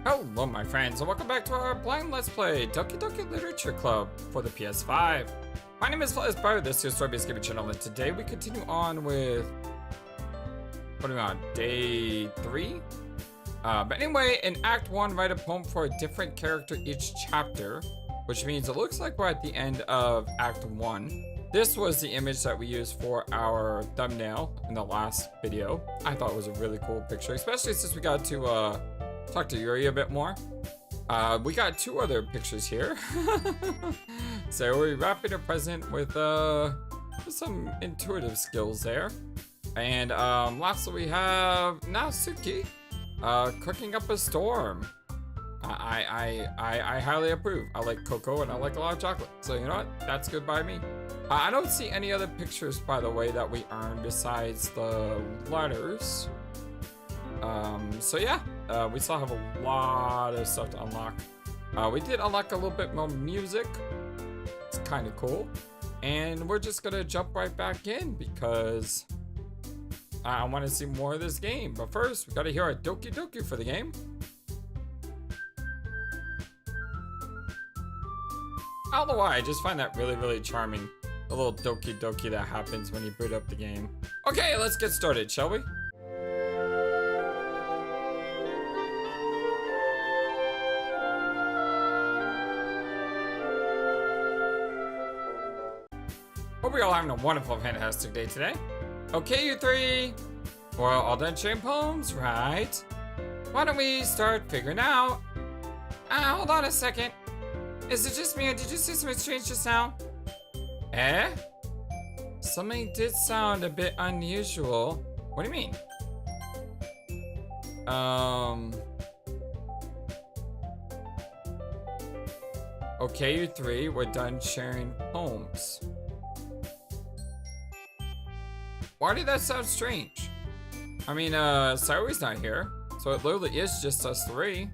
Hello my friends, and welcome back to our blind Let's Play Doki Doki Literature Club for the PS5. My name is FlightlessBird, this is your story-based gaming channel, and today we continue on with... what are we on? Day 3? But anyway, in Act 1, write a poem for a different character each chapter, which means it looks like we're at the end of Act 1. This was the image that we used for our thumbnail in the last video. I thought it was a really cool picture, especially since we got to talk to Yuri a bit more. We got 2 other pictures here. So we're wrapping a present with some intuitive skills there. And lastly we have Natsuki cooking up a storm. I highly approve. I like cocoa and I like a lot of chocolate. So you know what? That's good by me. I don't see any other pictures, by the way, that we earned besides the letters. So yeah, we still have a lot of stuff to unlock. We did unlock a little bit more music. It's kind of cool. And we're just gonna jump right back in because I want to see more of this game. But first, we gotta hear our Doki Doki for the game. I don't know why, I just find that really, really charming. The little Doki Doki that happens when you boot up the game. Okay, let's get started, shall we? Hope you're all having a wonderful, fantastic day today. Okay, you 3. We're all done sharing poems, right? Why don't we start figuring out? Hold on a second. Is it just me or did you see something strange just now? Eh? Something did sound a bit unusual. What do you mean? Okay, you 3, we're done sharing poems. Why did that sound strange? I mean, Sayori's not here, so it literally is just us 3.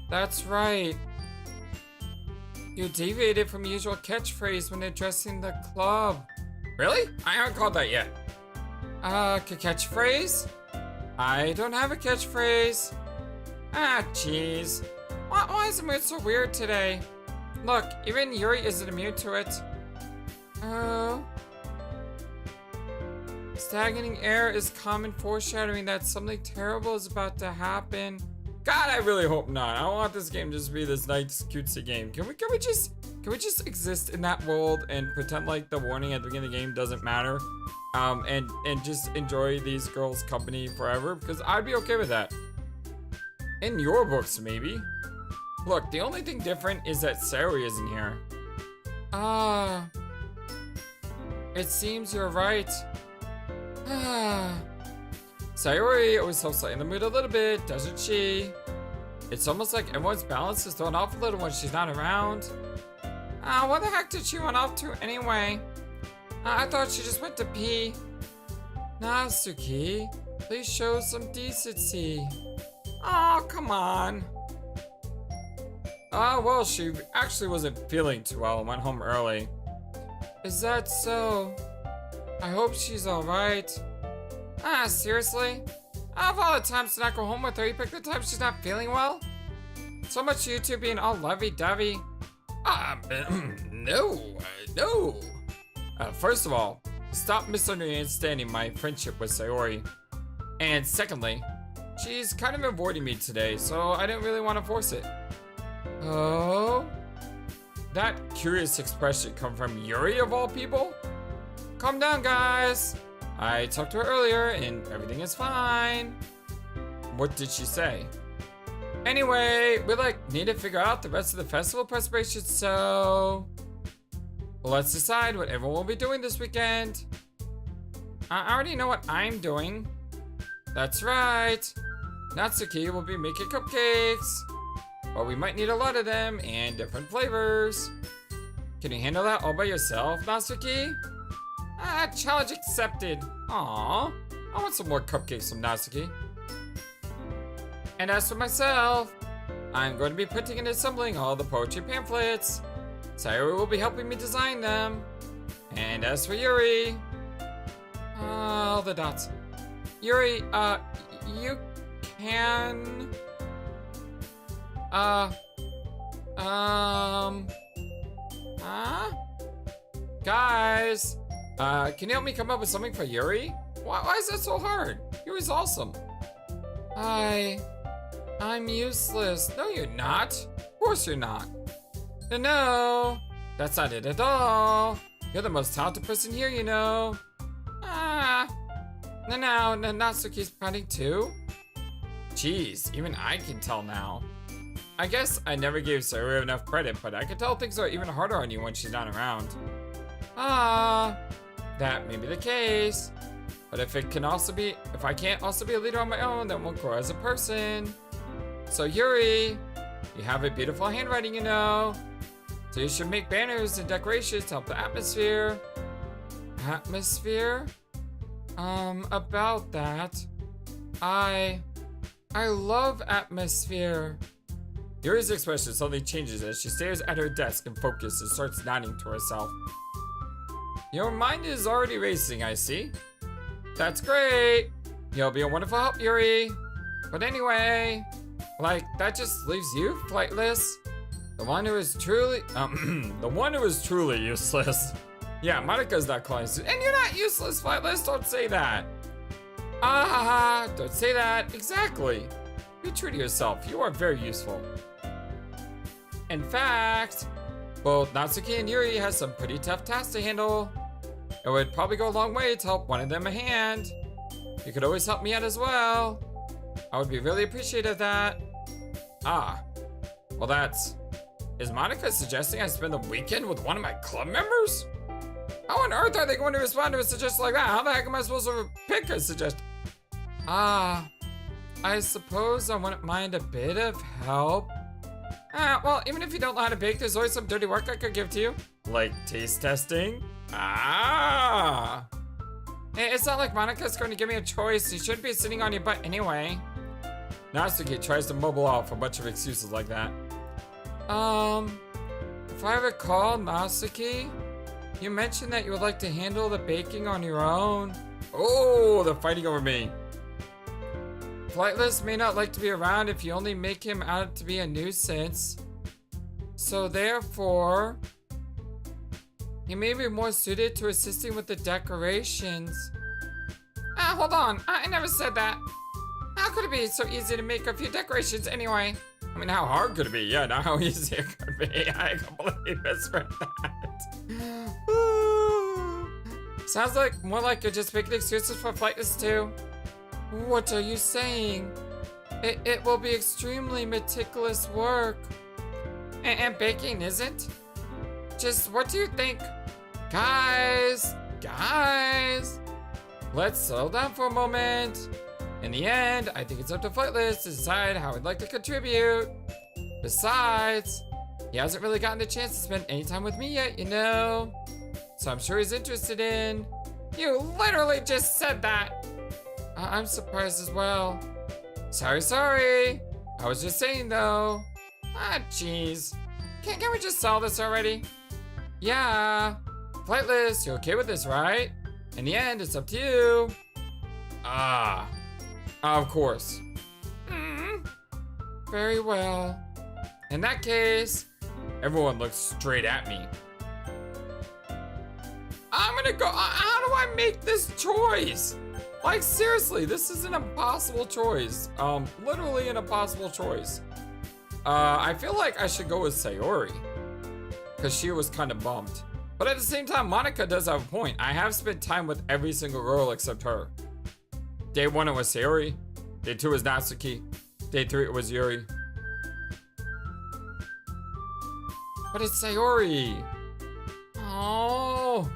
That's right. You deviated from your usual catchphrase when addressing the club. Really? I haven't called that yet. Catchphrase? I don't have a catchphrase. Ah, jeez. Why is the mood so weird today? Look, even Yuri isn't immune to it. Oh. Stagnating air is common foreshadowing that something terrible is about to happen. God, I really hope not. I don't want this game just to be this nice, cutesy game. Can we just exist in that world and pretend like the warning at the beginning of the game doesn't matter? And just enjoy these girls' company forever? Because I'd be okay with that. In your books, maybe. Look, the only thing different is that Sayori isn't here. It seems you're right. Sayori always helps lighten the mood a little bit, doesn't she? It's almost like everyone's balance is thrown off a little when she's not around. What the heck did she run off to anyway? I thought she just went to pee. Natsuki, please show some decency. Oh, come on. Well, she actually wasn't feeling too well and went home early. Is that so? I hope she's alright. Seriously? Of all the times to not go home with her, you pick the time she's not feeling well? So much you two being all lovey-dovey. No. First of all, stop misunderstanding my friendship with Sayori. And secondly, she's kind of avoiding me today, so I didn't really want to force it. Oh? That curious expression come from Yuri of all people? Calm down, guys. I talked to her earlier and everything is fine. What did she say? Anyway, we need to figure out the rest of the festival preparation, so let's decide what everyone will be doing this weekend. I already know what I'm doing. That's right. Natsuki will be making cupcakes. But we might need a lot of them and different flavors. Can you handle that all by yourself, Natsuki? Challenge accepted. Aww, I want some more cupcakes from Natsuki. And as for myself, I'm going to be printing and assembling all the poetry pamphlets. Sayori will be helping me design them. And as for Yuri, all the dots. Yuri, you can Uh, huh? Guys, can you help me come up with something for Yuri? Why is that so hard? Yuri's awesome. I'm useless. No, you're not. Of course you're not. No, that's not it at all. You're the most talented person here, you know. No, Natsuki's pouting too? Jeez, even I can tell now. I guess I never gave Sayori enough credit, but I can tell things are even harder on you when she's not around. That may be the case. But if I can't also be a leader on my own, then we'll grow as a person. So Yuri, you have a beautiful handwriting, you know. So you should make banners and decorations to help the atmosphere. Atmosphere? About that, I love atmosphere. Yuri's expression suddenly changes as she stares at her desk and focuses and starts nodding to herself. Your mind is already racing, I see. That's great. You'll be a wonderful help, Yuri. But anyway, that just leaves you, Flightless. The one who is truly useless. Yeah, Monika's not close. And you're not useless, Flightless. Don't say that. Don't say that. Exactly. Be true to yourself. You are very useful. In fact, both Natsuki and Yuri have some pretty tough tasks to handle. It would probably go a long way to help one of them a hand. You could always help me out as well. I would be really appreciative of that. Well, is Monika suggesting I spend the weekend with one of my club members? How on earth are they going to respond to a suggestion like that? How the heck am I supposed to pick a suggestion? I suppose I wouldn't mind a bit of help. Well, even if you don't know how to bake, there's always some dirty work I could give to you. Like taste testing? It's not like Monika's going to give me a choice. You shouldn't be sitting on your butt anyway. Natsuki tries to mumble off a bunch of excuses like that. If I recall, Natsuki, you mentioned that you would like to handle the baking on your own. Oh, they're fighting over me. Flightless may not like to be around if you only make him out to be a nuisance. So therefore, he may be more suited to assisting with the decorations. Hold on. I never said that. How could it be so easy to make a few decorations anyway? I mean, how hard could it be? Yeah, not how easy it could be. I completely misread that. Sounds like more like you're just making excuses for Flightless too. What are you saying? It will be extremely meticulous work. And baking isn't? Just what do you think? Guys, let's settle down for a moment. In the end, I think it's up to Flightless to decide how he'd like to contribute. Besides, he hasn't really gotten the chance to spend any time with me yet, you know? So I'm sure he's interested in. You literally just said that. I'm surprised as well. Sorry. I was just saying though. Jeez. Can't we just solve this already? Yeah. Flightless, you're okay with this, right? In the end, it's up to you. Of course. Very well. In that case, everyone looks straight at me. I'm gonna go. How do I make this choice? Like, seriously, this is an impossible choice. Literally an impossible choice. I feel like I should go with Sayori, because she was kind of bummed. But at the same time, Monika does have a point. I have spent time with every single girl except her. Day 1 it was Sayori. Day 2 was Natsuki. Day 3 it was Yuri. But it's Sayori. Oh.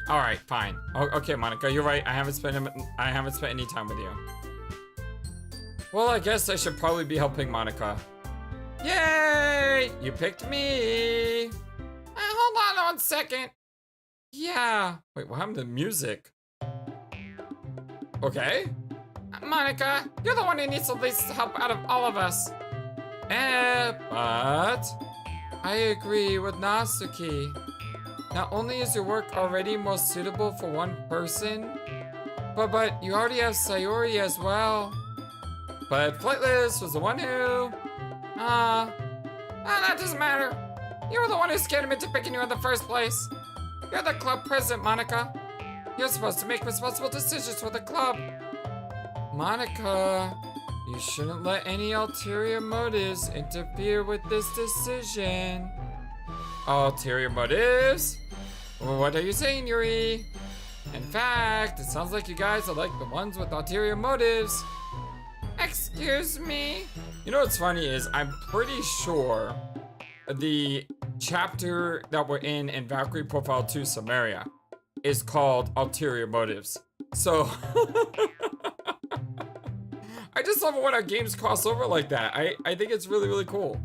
All right, fine. Okay, Monika, you're right. I haven't spent any time with you. Well, I guess I should probably be helping Monika. Yay! You picked me. Hold on 1 second. Yeah. Wait, what happened to the music? Okay. Monika, you're the one who needs the least help out of all of us. But I agree with Natsuki. Not only is your work already most suitable for one person, but you already have Sayori as well. But Flightless was the one who... that doesn't matter. You were the one who scared him into picking you in the first place. You're the club president, Monika. You're supposed to make responsible decisions for the club. Monika, you shouldn't let any ulterior motives interfere with this decision. Ulterior motives? What are you saying, Yuri? In fact, it sounds like you guys are like the ones with ulterior motives. Excuse me? You know what's funny is I'm pretty sure the chapter that we're in Valkyrie Profile 2 Samaria is called Ulterior Motives. So I just love it when our games cross over like that. I think it's really, really cool.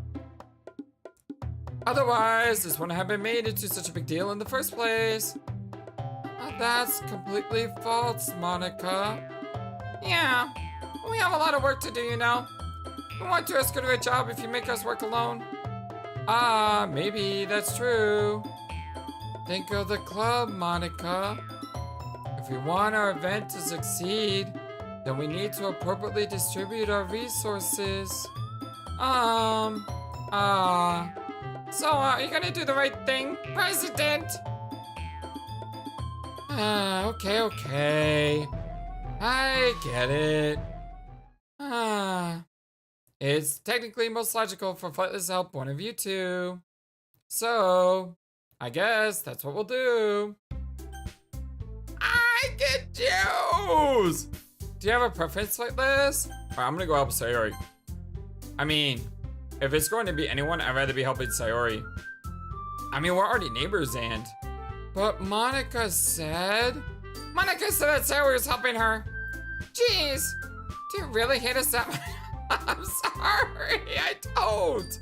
Otherwise, this wouldn't have been made into such a big deal in the first place. That's completely false, Monika. Yeah, we have a lot of work to do, you know. We want to escort a job if you make us work alone. Maybe that's true. Think of the club, Monika. If we want our event to succeed, then we need to appropriately distribute our resources. So are you gonna do the right thing, President? Okay. I get it. It's technically most logical for Flightless to help one of you two. So, I guess that's what we'll do. I get juice! Do you have a preference, Flightless? Alright, I'm gonna go help Sayori. I mean, if it's going to be anyone, I'd rather be helping Sayori. I mean, we're already neighbors and... But Monika said that Sayori was helping her. Jeez, do you really hate us that much? I'm sorry, I don't.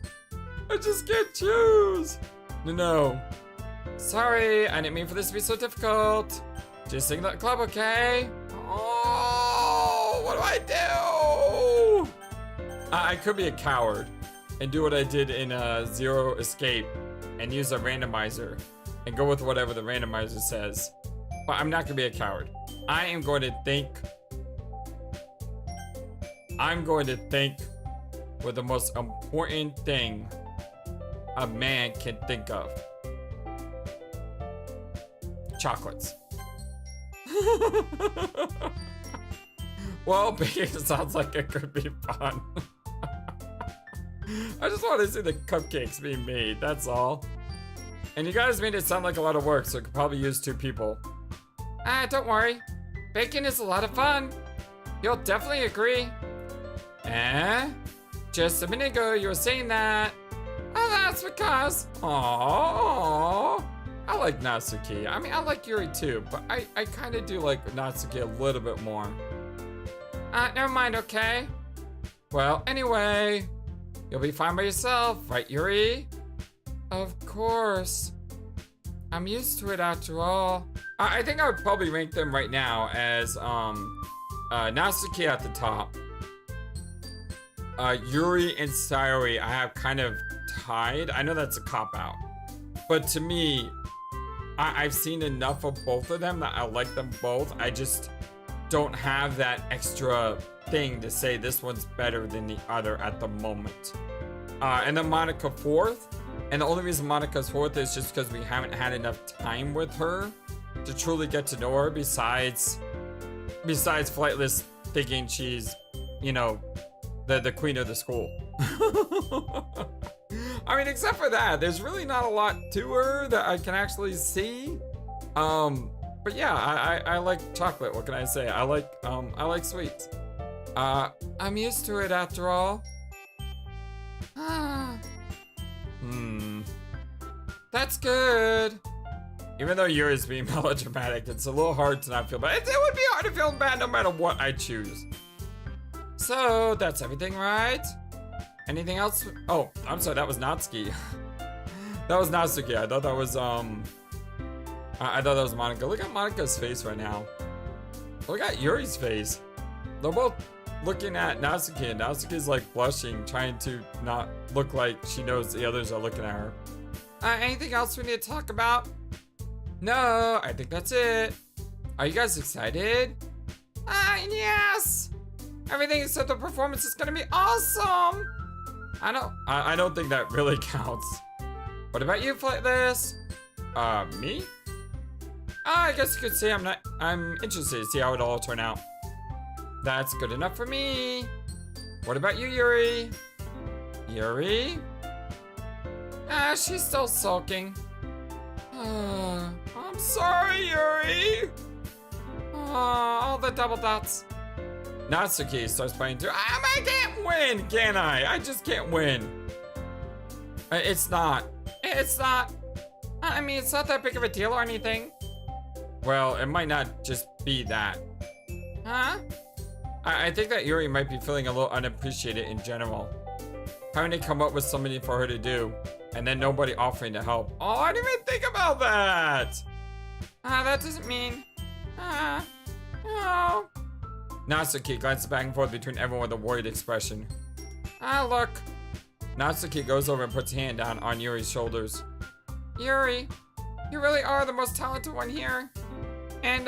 I just can't choose. No. Sorry, I didn't mean for this to be so difficult. Just sing that club, okay? Oh, what do I do? I could be a coward and do what I did in Zero Escape and use a randomizer and go with whatever the randomizer says. But I'm not gonna be a coward. I'm going to think with the most important thing a man can think of. Chocolates. Well, baking sounds like it could be fun. I just want to see the cupcakes being made, that's all. And you guys made it sound like a lot of work, so it could probably use 2 people. Don't worry. Baking is a lot of fun. You'll definitely agree. Just a minute ago you were saying that. Oh, that's because... Aww. I like Natsuki. I mean, I like Yuri too, but I kind of do like Natsuki a little bit more. Never mind, okay? Well, anyway, you'll be fine by yourself, right, Yuri? Of course. I'm used to it after all. I think I would probably rank them right now as Natsuki at the top. Yuri and Sayori I have kind of tied. I know that's a cop-out. But to me, I've seen enough of both of them that I like them both. I just don't have that extra thing to say this one's better than the other at the moment. And then Monika 4th. And the only reason Monika's 4th is just because we haven't had enough time with her to truly get to know her besides Flightless thinking she's, you know, the queen of the school. I mean, except for that, there's really not a lot to her that I can actually see. But yeah, I like chocolate. What can I say? I like sweets. I'm used to it after all. That's good. Even though Yuri's being melodramatic, it's a little hard to not feel bad. It would be hard to feel bad no matter what I choose. So, that's everything, right? Anything else? Oh, I'm sorry, that was Natsuki. That was Natsuki. I thought that was, I thought that was Monika. Look at Monika's face right now. Look at Yuri's face. They're both looking at Natsuki, and Natsuki's like blushing, trying to not look like she knows the others are looking at her. Anything else we need to talk about? No, I think that's it. Are you guys excited? Yes! Everything except the performance is gonna be awesome. I don't think that really counts. What about you, Flightless? Me? I guess you could say I'm interested to see how it'll all turn out. That's good enough for me. What about you, Yuri? Yuri? She's still sulking. I'm sorry, Yuri. All the double dots. Natsuki starts playing too. I can't win, can I? I just can't win. It's not. I mean, it's not that big of a deal or anything. Well, it might not just be that. Huh? I think that Yuri might be feeling a little unappreciated in general. Having to come up with something for her to do, and then nobody offering to help. Oh, I didn't even think about that! That doesn't mean... no. Natsuki glances back and forth between everyone with a worried expression. Look. Natsuki goes over and puts a hand down on Yuri's shoulders. Yuri, you really are the most talented one here. And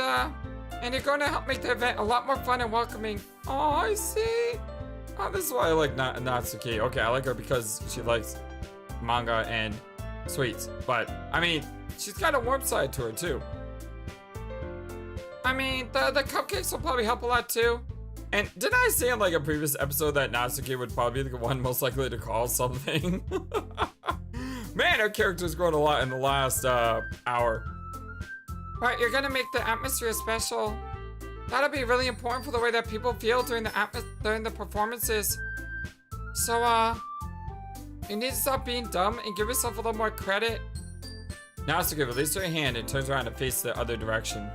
you're going to help make the event a lot more fun and welcoming. Oh, I see. Oh, this is why I like Natsuki. Okay, I like her because she likes manga and sweets. But, I mean, she's got a warm side to her, too. I mean, the cupcakes will probably help a lot, too. And didn't I say in, like, a previous episode that Natsuki would probably be the one most likely to call something? Man, her character's grown a lot in the last, hour. Right, you're gonna make the atmosphere special. That'll be really important for the way that people feel during the performances. So, you need to stop being dumb and give yourself a little more credit. Natsuki releases her hand and turns around to face the other direction.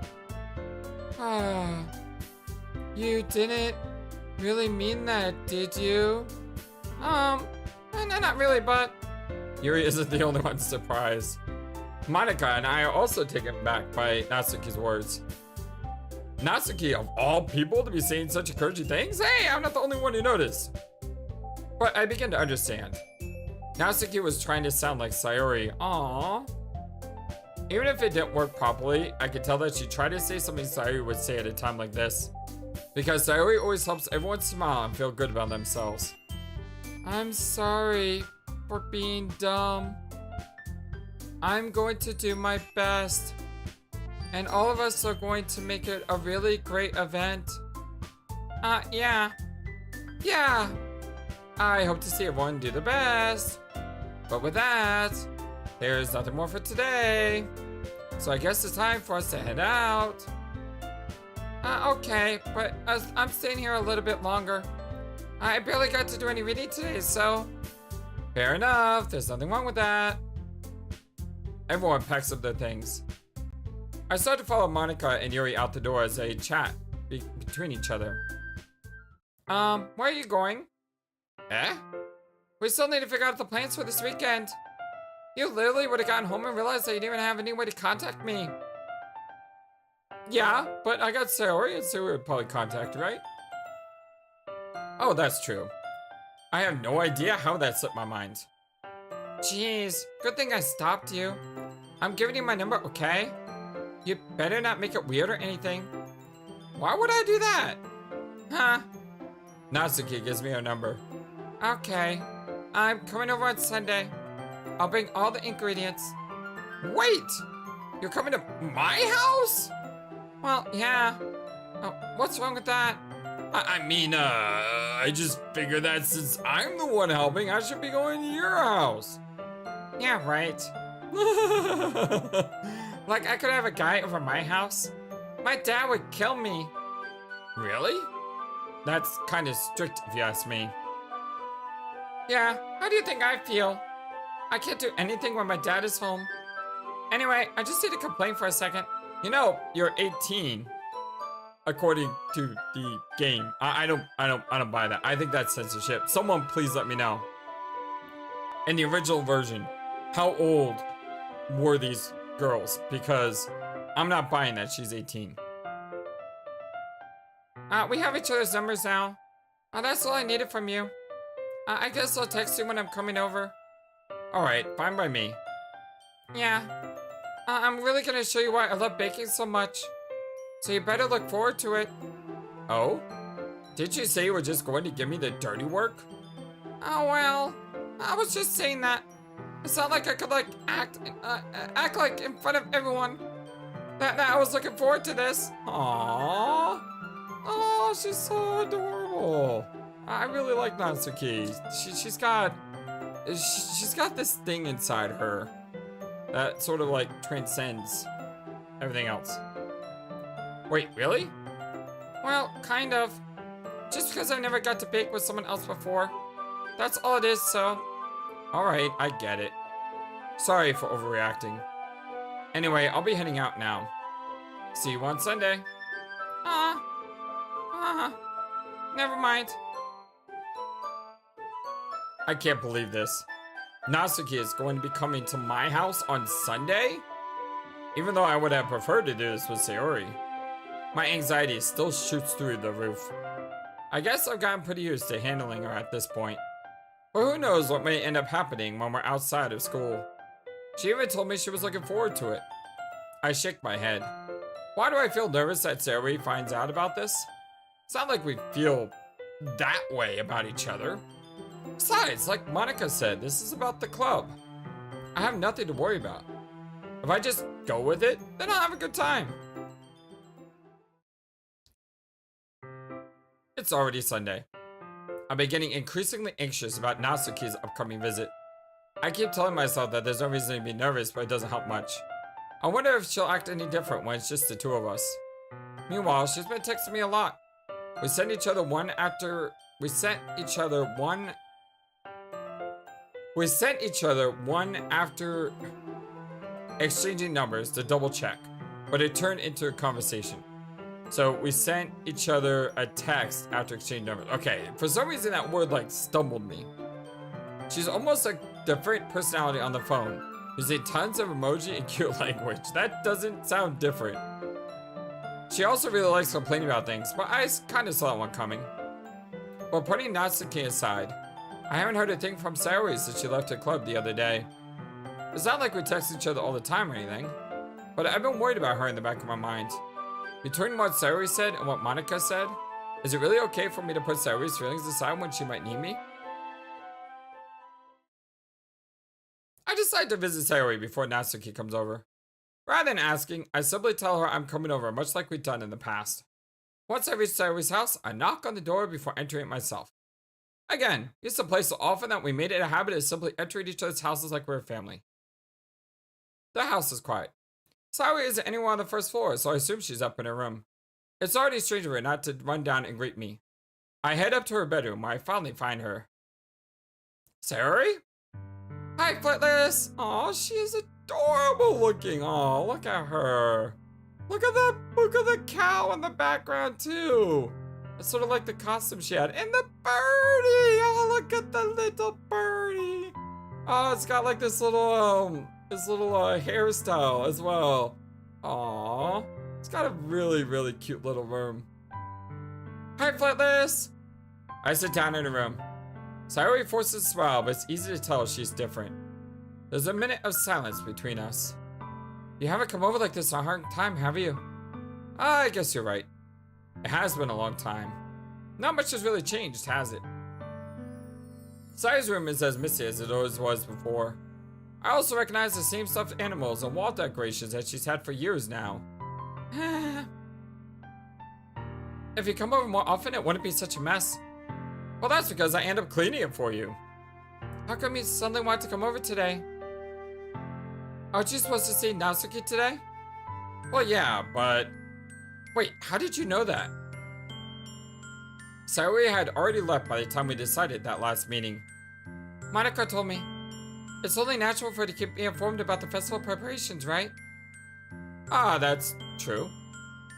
You didn't really mean that, did you? No, not really, but... Yuri isn't the only one surprised. Monika and I are also taken back by Natsuki's words. Natsuki, of all people, to be saying such encouraging things? Hey, I'm not the only one who noticed. But I begin to understand. Natsuki was trying to sound like Sayori. Aww. Even if it didn't work properly, I could tell that she tried to say something Sayori would say at a time like this. Because Sayori always helps everyone smile and feel good about themselves. I'm sorry for being dumb. I'm going to do my best. And all of us are going to make it a really great event. Yeah. Yeah. I hope to see everyone do the best. But with that, there's nothing more for today. So I guess it's time for us to head out. Okay, but I'm staying here a little bit longer. I barely got to do any reading today, so... Fair enough, there's nothing wrong with that. Everyone packs up their things. I start to follow Monika and Yuri out the door as they chat between each other. Where are you going? We still need to figure out the plans for this weekend. You literally would have gotten home and realized that you didn't even have any way to contact me. Yeah, but I got Sayori and Sayori would probably contact, right? Oh, that's true. I have no idea how that slipped my mind. Jeez, good thing I stopped you. I'm giving you my number, okay? You better not make it weird or anything. Why would I do that? Huh? Natsuki gives me her number. Okay, I'm coming over on Sunday. I'll bring all the ingredients. Wait! You're coming to my house? Well, yeah. Oh, what's wrong with that? I just figured that since I'm the one helping, I should be going to your house. Yeah, right. Like, I could have a guy over my house? My dad would kill me. Really? That's kind of strict if you ask me. Yeah, how do you think I feel? I can't do anything when my dad is home. Anyway, I just need to complain for a second. You know, you're 18, according to the game. I don't buy that. I think that's censorship. Someone please let me know. In the original version, how old were these girls? Because I'm not buying that she's 18. We have each other's numbers now. That's all I needed from you. I guess I'll text you when I'm coming over. Alright, fine by me. Yeah. I'm really gonna show you why I love baking so much. So you better look forward to it. Oh? Did you say you were just going to give me the dirty work? Oh well, I was just saying that. It's not like I could like act like in front of everyone that I was looking forward to this. Aww. Oh, she's so adorable. I really like Natsuki. She's got this thing inside her that sort of like transcends everything else. Wait, really? Well, kind of. Just because I never got to bake with someone else before. That's all it is, so. Alright, I get it. Sorry for overreacting. Anyway, I'll be heading out now. See you on Sunday. Never mind. I can't believe this. Natsuki is going to be coming to my house on Sunday? Even though I would have preferred to do this with Sayori. My anxiety still shoots through the roof. I guess I've gotten pretty used to handling her at this point. But who knows what may end up happening when we're outside of school. She even told me she was looking forward to it. I shake my head. Why do I feel nervous that Sayori finds out about this? It's not like we feel that way about each other. Besides, like Monika said, this is about the club. I have nothing to worry about. If I just go with it, then I'll have a good time. It's already Sunday. I've been getting increasingly anxious about Natsuki's upcoming visit. I keep telling myself that there's no reason to be nervous, but it doesn't help much. I wonder if she'll act any different when it's just the two of us. Meanwhile, she's been texting me a lot. We sent each other one after exchanging numbers to double check, but it turned into a conversation. So we sent each other a text after exchanging numbers. Okay, for some reason that word like stumbled me. She's almost a different personality on the phone, using tons of emoji and cute language. That doesn't sound different. She also really likes complaining about things, but I kind of saw that one coming. But putting Natsuki aside, I haven't heard a thing from Sayori since she left the club the other day. It's not like we text each other all the time or anything, but I've been worried about her in the back of my mind. Between what Sayori said and what Monika said, is it really okay for me to put Sayori's feelings aside when she might need me? I decide to visit Sayori before Natsuki comes over. Rather than asking, I simply tell her I'm coming over, much like we've done in the past. Once I reach Sayori's house, I knock on the door before entering it myself. Again, we used to play so often that we made it a habit of simply entering each other's houses like we're a family. The house is quiet. Sayori isn't anywhere on the first floor, so I assume she's up in her room. It's already strange of her not to run down and greet me. I head up to her bedroom where I finally find her. Sayori? Hi, Flightless! Aw, she is adorable looking. Aw, look at her. Look at the cow in the background too. It's sort of like the costume she had. And the birdie! Oh, look at the little birdie. Oh, it's got like this little hairstyle as well. Aww. It's got a really, really cute little room. Hi, Flightless! I sit down in the room. Sayori forces a smile, but it's easy to tell she's different. There's a minute of silence between us. You haven't come over like this in a hard time, have you? I guess you're right. It has been a long time. Not much has really changed, has it? Sayori's room is as messy as it always was before. I also recognize the same stuffed animals and wall decorations that she's had for years now. If you come over more often, it wouldn't be such a mess. Well, that's because I end up cleaning it for you. How come you suddenly want to come over today? Aren't you supposed to see Natsuki today? Well, yeah, but... Wait, how did you know that? Sayori had already left by the time we decided that last meeting. Monika told me. It's only natural for her to keep me informed about the festival preparations, right? Ah, that's true.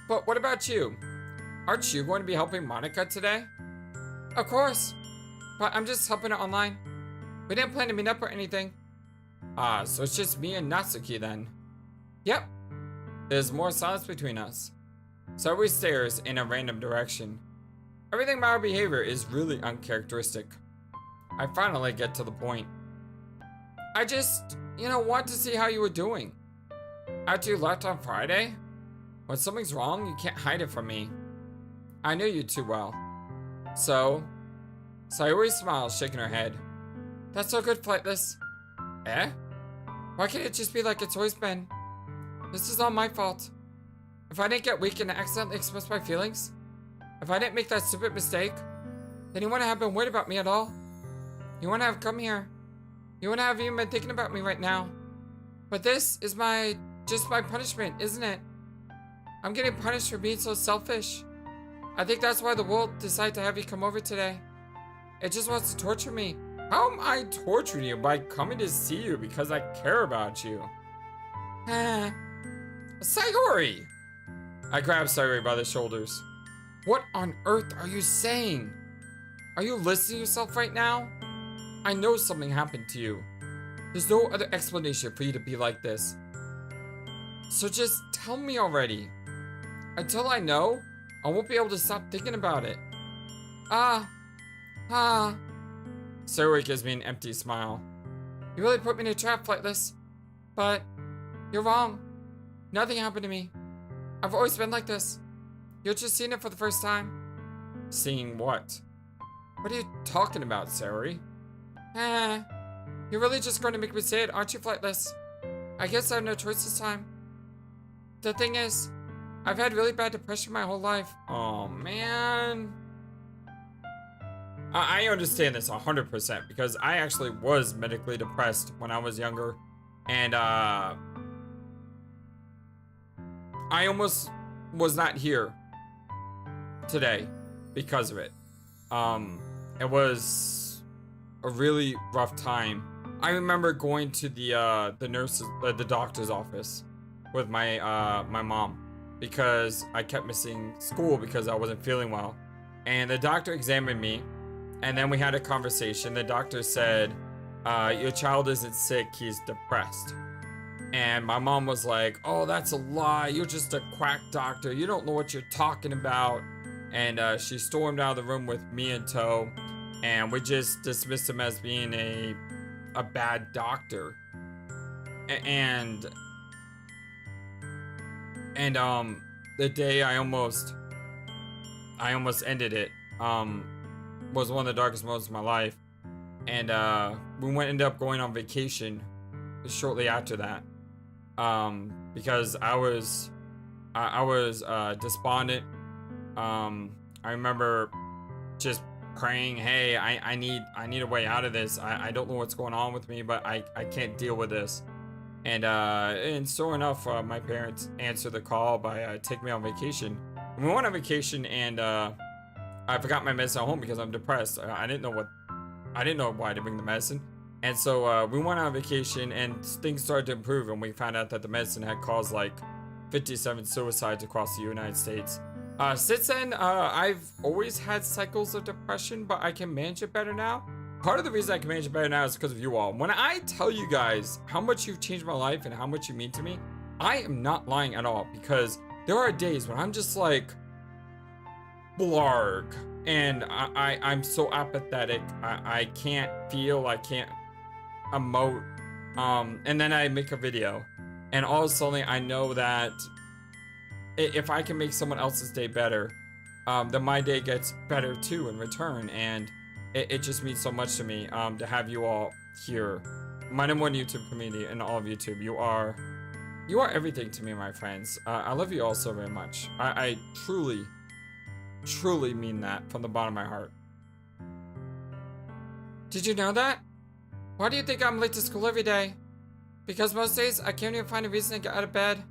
But what about you? Aren't you going to be helping Monika today? Of course. But I'm just helping her online. We didn't plan to meet up or anything. Ah, so it's just me and Natsuki then. Yep. There's more silence between us. Sayori stares in a random direction. Everything about her behavior is really uncharacteristic. I finally get to the point. I just, want to see how you were doing. After you left on Friday? When something's wrong, you can't hide it from me. I knew you too well. So, Sayori smiles, shaking her head. That's so good, Flightless. Eh? Why can't it just be like it's always been? This is all my fault. If I didn't get weak and accidentally express my feelings, if I didn't make that stupid mistake, then you wouldn't have been worried about me at all. You wouldn't have come here. You wouldn't have even been thinking about me right now. But this is just my punishment, isn't it? I'm getting punished for being so selfish. I think that's why the world decided to have you come over today. It just wants to torture me. How am I torturing you by coming to see you because I care about you? Sayori! I grab Sayori by the shoulders. What on earth are you saying? Are you listening to yourself right now? I know something happened to you. There's no other explanation for you to be like this. So just tell me already. Until I know, I won't be able to stop thinking about it. Sayori gives me an empty smile. You really put me in a trap, Flightless. But you're wrong. Nothing happened to me. I've always been like this. You're just seeing it for the first time. Seeing what? What are you talking about, Sayori? You're really just going to make me say it, aren't you, Flightless? I guess I have no choice this time. The thing is, I've had really bad depression my whole life. Oh, man. I understand this 100% because I actually was medically depressed when I was younger. And, I almost was not here today because of it. It was a really rough time. I remember going to the doctor's office with my mom because I kept missing school because I wasn't feeling well. And the doctor examined me, and then we had a conversation. The doctor said, your child isn't sick, he's depressed. And my mom was like, oh, that's a lie. You're just a quack doctor. You don't know what you're talking about. And she stormed out of the room with me in tow. And we just dismissed him as being a bad doctor. And the day I almost ended it was one of the darkest moments of my life. And we ended up going on vacation shortly after that. Because I was despondent. I remember just praying, hey, I need a way out of this. I don't know what's going on with me, but I can't deal with this. And sure enough, my parents answered the call by taking me on vacation. And we went on vacation, and I forgot my medicine at home because I'm depressed. I didn't know why to bring the medicine. And so we went on vacation, and things started to improve, and we found out that the medicine had caused like 57 suicides across the United States. Since then, I've always had cycles of depression, but I can manage it better now. Part of the reason I can manage it better now is because of you all. When I tell you guys how much you've changed my life and how much you mean to me, I am not lying at all, because there are days when I'm just like, blarg, and I'm so apathetic. I can't feel, I can't emote, and then I make a video, and all of a sudden I know that if I can make someone else's day better, then my day gets better too in return. And it just means so much to me to have you all here, my #1 YouTube community and all of YouTube. You are everything to me, my friends. I love you all so very much. I truly mean that from the bottom of my heart. Did you know that? Why do you think I'm late to school every day? Because most days I can't even find a reason to get out of bed.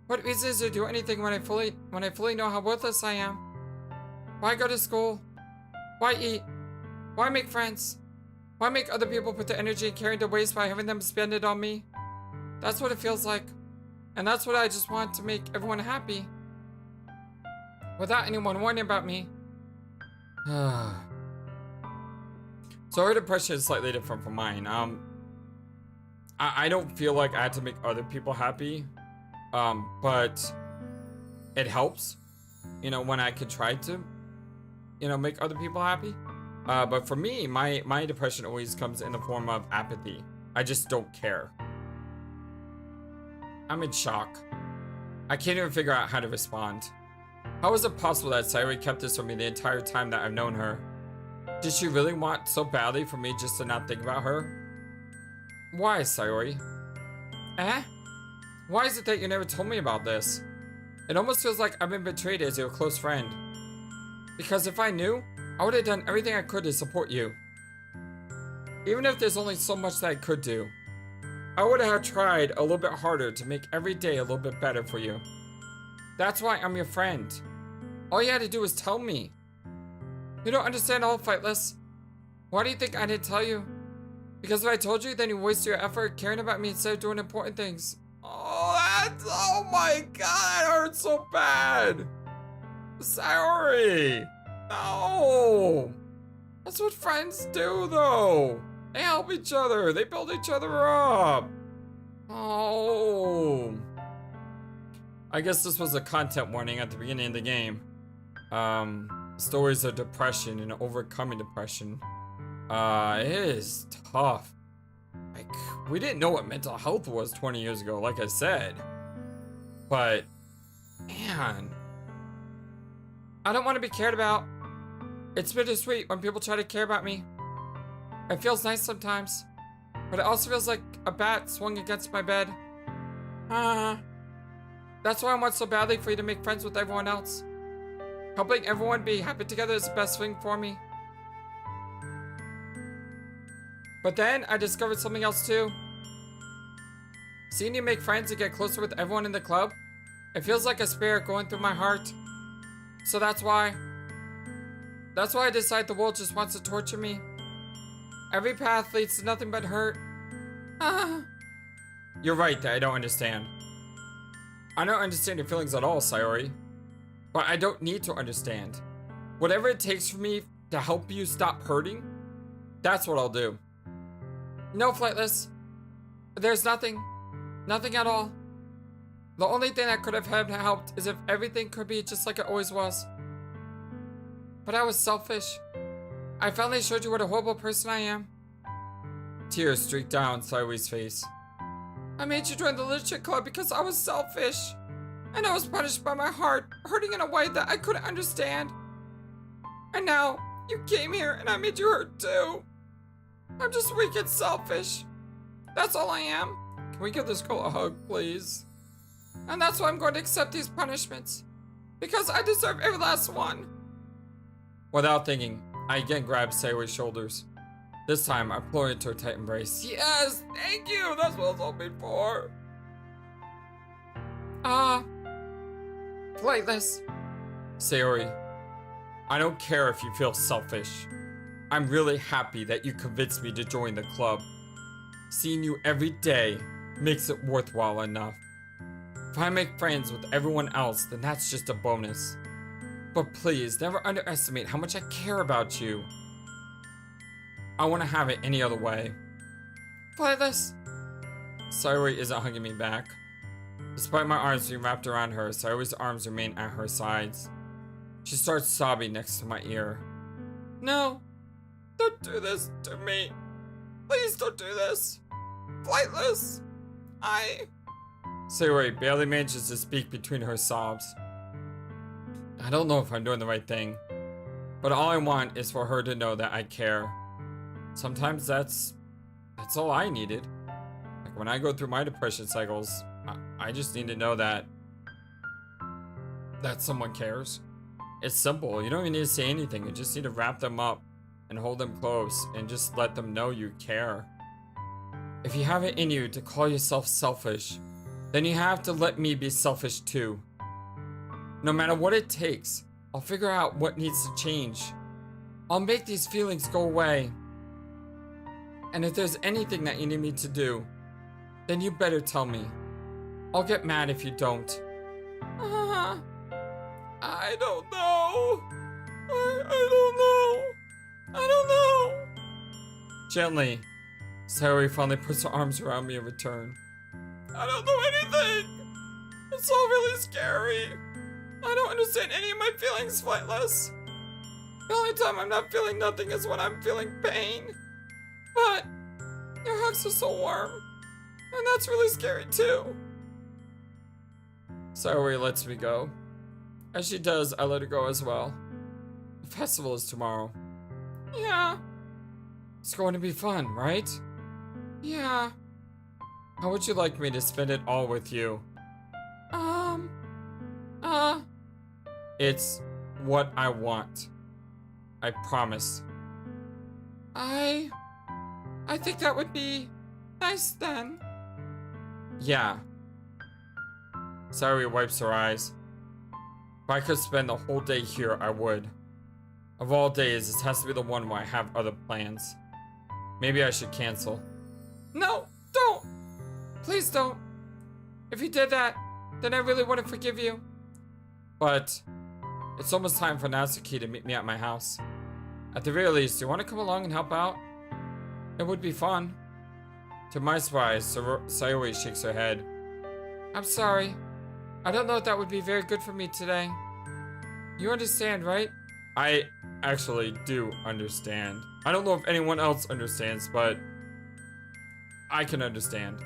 What reason is there to do anything when I fully know how worthless I am? Why go to school? Why eat? Why make friends? Why make other people put their energy and care into waste by having them spend it on me? That's what it feels like. And that's what I just want, to make everyone happy. Without anyone worrying about me. So her depression is slightly different from mine. I don't feel like I had to make other people happy. But it helps, when I could try to, make other people happy. But for me, my depression always comes in the form of apathy. I just don't care. I'm in shock. I can't even figure out how to respond. How is it possible that Sayori kept this from me the entire time that I've known her? Did she really want so badly for me just to not think about her? Why, Sayori? Eh? Why is it that you never told me about this? It almost feels like I've been betrayed as your close friend. Because if I knew, I would have done everything I could to support you. Even if there's only so much that I could do. I would have tried a little bit harder to make every day a little bit better for you. That's why I'm your friend. All you had to do was tell me. You don't understand all, Flightless. Why do you think I didn't tell you? Because if I told you, then you wasted your effort caring about me instead of doing important things. Oh my god, that hurts so bad. Sayori. No. That's what friends do, though. They help each other. They build each other up. Oh. I guess this was a content warning at the beginning of the game. Stories of depression and overcoming depression. It is tough. Like, we didn't know what mental health was 20 years ago, like I said. But, man. I don't want to be cared about. It's bittersweet when people try to care about me. It feels nice sometimes. But it also feels like a bat swung against my bed. That's why I want so badly for you to make friends with everyone else. Helping everyone be happy together is the best thing for me. But then I discovered something else too. Seeing you make friends and get closer with everyone in the club, it feels like a spirit going through my heart. So that's why I decide the world just wants to torture me. Every path leads to nothing but hurt. You're right that I don't understand. I don't understand your feelings at all, Sayori. But I don't need to understand. Whatever it takes for me to help you stop hurting, that's what I'll do. No, Flightless. There's nothing. Nothing at all. The only thing that could have helped is if everything could be just like it always was. But I was selfish. I finally showed you what a horrible person I am. Tears streaked down Sayori's face. I made you join the literature club because I was selfish. And I was punished by my heart, hurting in a way that I couldn't understand. And now, you came here and I made you hurt too. I'm just weak and selfish. That's all I am. Can we give this girl a hug, please? And that's why I'm going to accept these punishments. Because I deserve every last one. Without thinking, I again grabbed Sayori's shoulders. This time, I pulled her into a tight embrace. Yes, thank you. That's what I was hoping for. Flightless. Sayori, I don't care if you feel selfish. I'm really happy that you convinced me to join the club. Seeing you every day makes it worthwhile enough. If I make friends with everyone else, then that's just a bonus. But please, never underestimate how much I care about you. I want to have it any other way. Flightless. Sayori isn't hugging me back. Despite my arms being wrapped around her, Sayori's arms remain at her sides. She starts sobbing next to my ear. No, don't do this to me. Please don't do this. Flightless. Sayori barely manages to speak between her sobs. I don't know if I'm doing the right thing, but all I want is for her to know that I care. Sometimes that's all I needed. Like when I go through my depression cycles, I just need to know that someone cares. It's simple. You don't even need to say anything. You just need to wrap them up and hold them close and just let them know you care. If you have it in you to call yourself selfish, then you have to let me be selfish too. No matter what it takes, I'll figure out what needs to change. I'll make these feelings go away. And if there's anything that you need me to do, then you better tell me. I'll get mad if you don't. I don't know. I don't know. Gently, Sayori finally puts her arms around me in return. I don't know anything. It's all really scary. I don't understand any of my feelings, Flightless. The only time I'm not feeling nothing is when I'm feeling pain. But your hugs are so warm. And that's really scary too. Sayori lets me go. As she does, I let her go as well. The festival is tomorrow. Yeah. It's going to be fun, right? Yeah. How would you like me to spend it all with you? It's what I want. I promise. I think that would be nice then. Yeah. Sayori wipes her eyes. If I could spend the whole day here, I would. Of all days, this has to be the one where I have other plans. Maybe I should cancel. No, don't! Please don't. If you did that, then I really wouldn't forgive you. But it's almost time for Natsuki to meet me at my house. At the very least, do you want to come along and help out? It would be fun. To my surprise, Sayori shakes her head. I'm sorry. I don't know if that would be very good for me today. You understand, right? I actually do understand. I don't know if anyone else understands, but I can understand.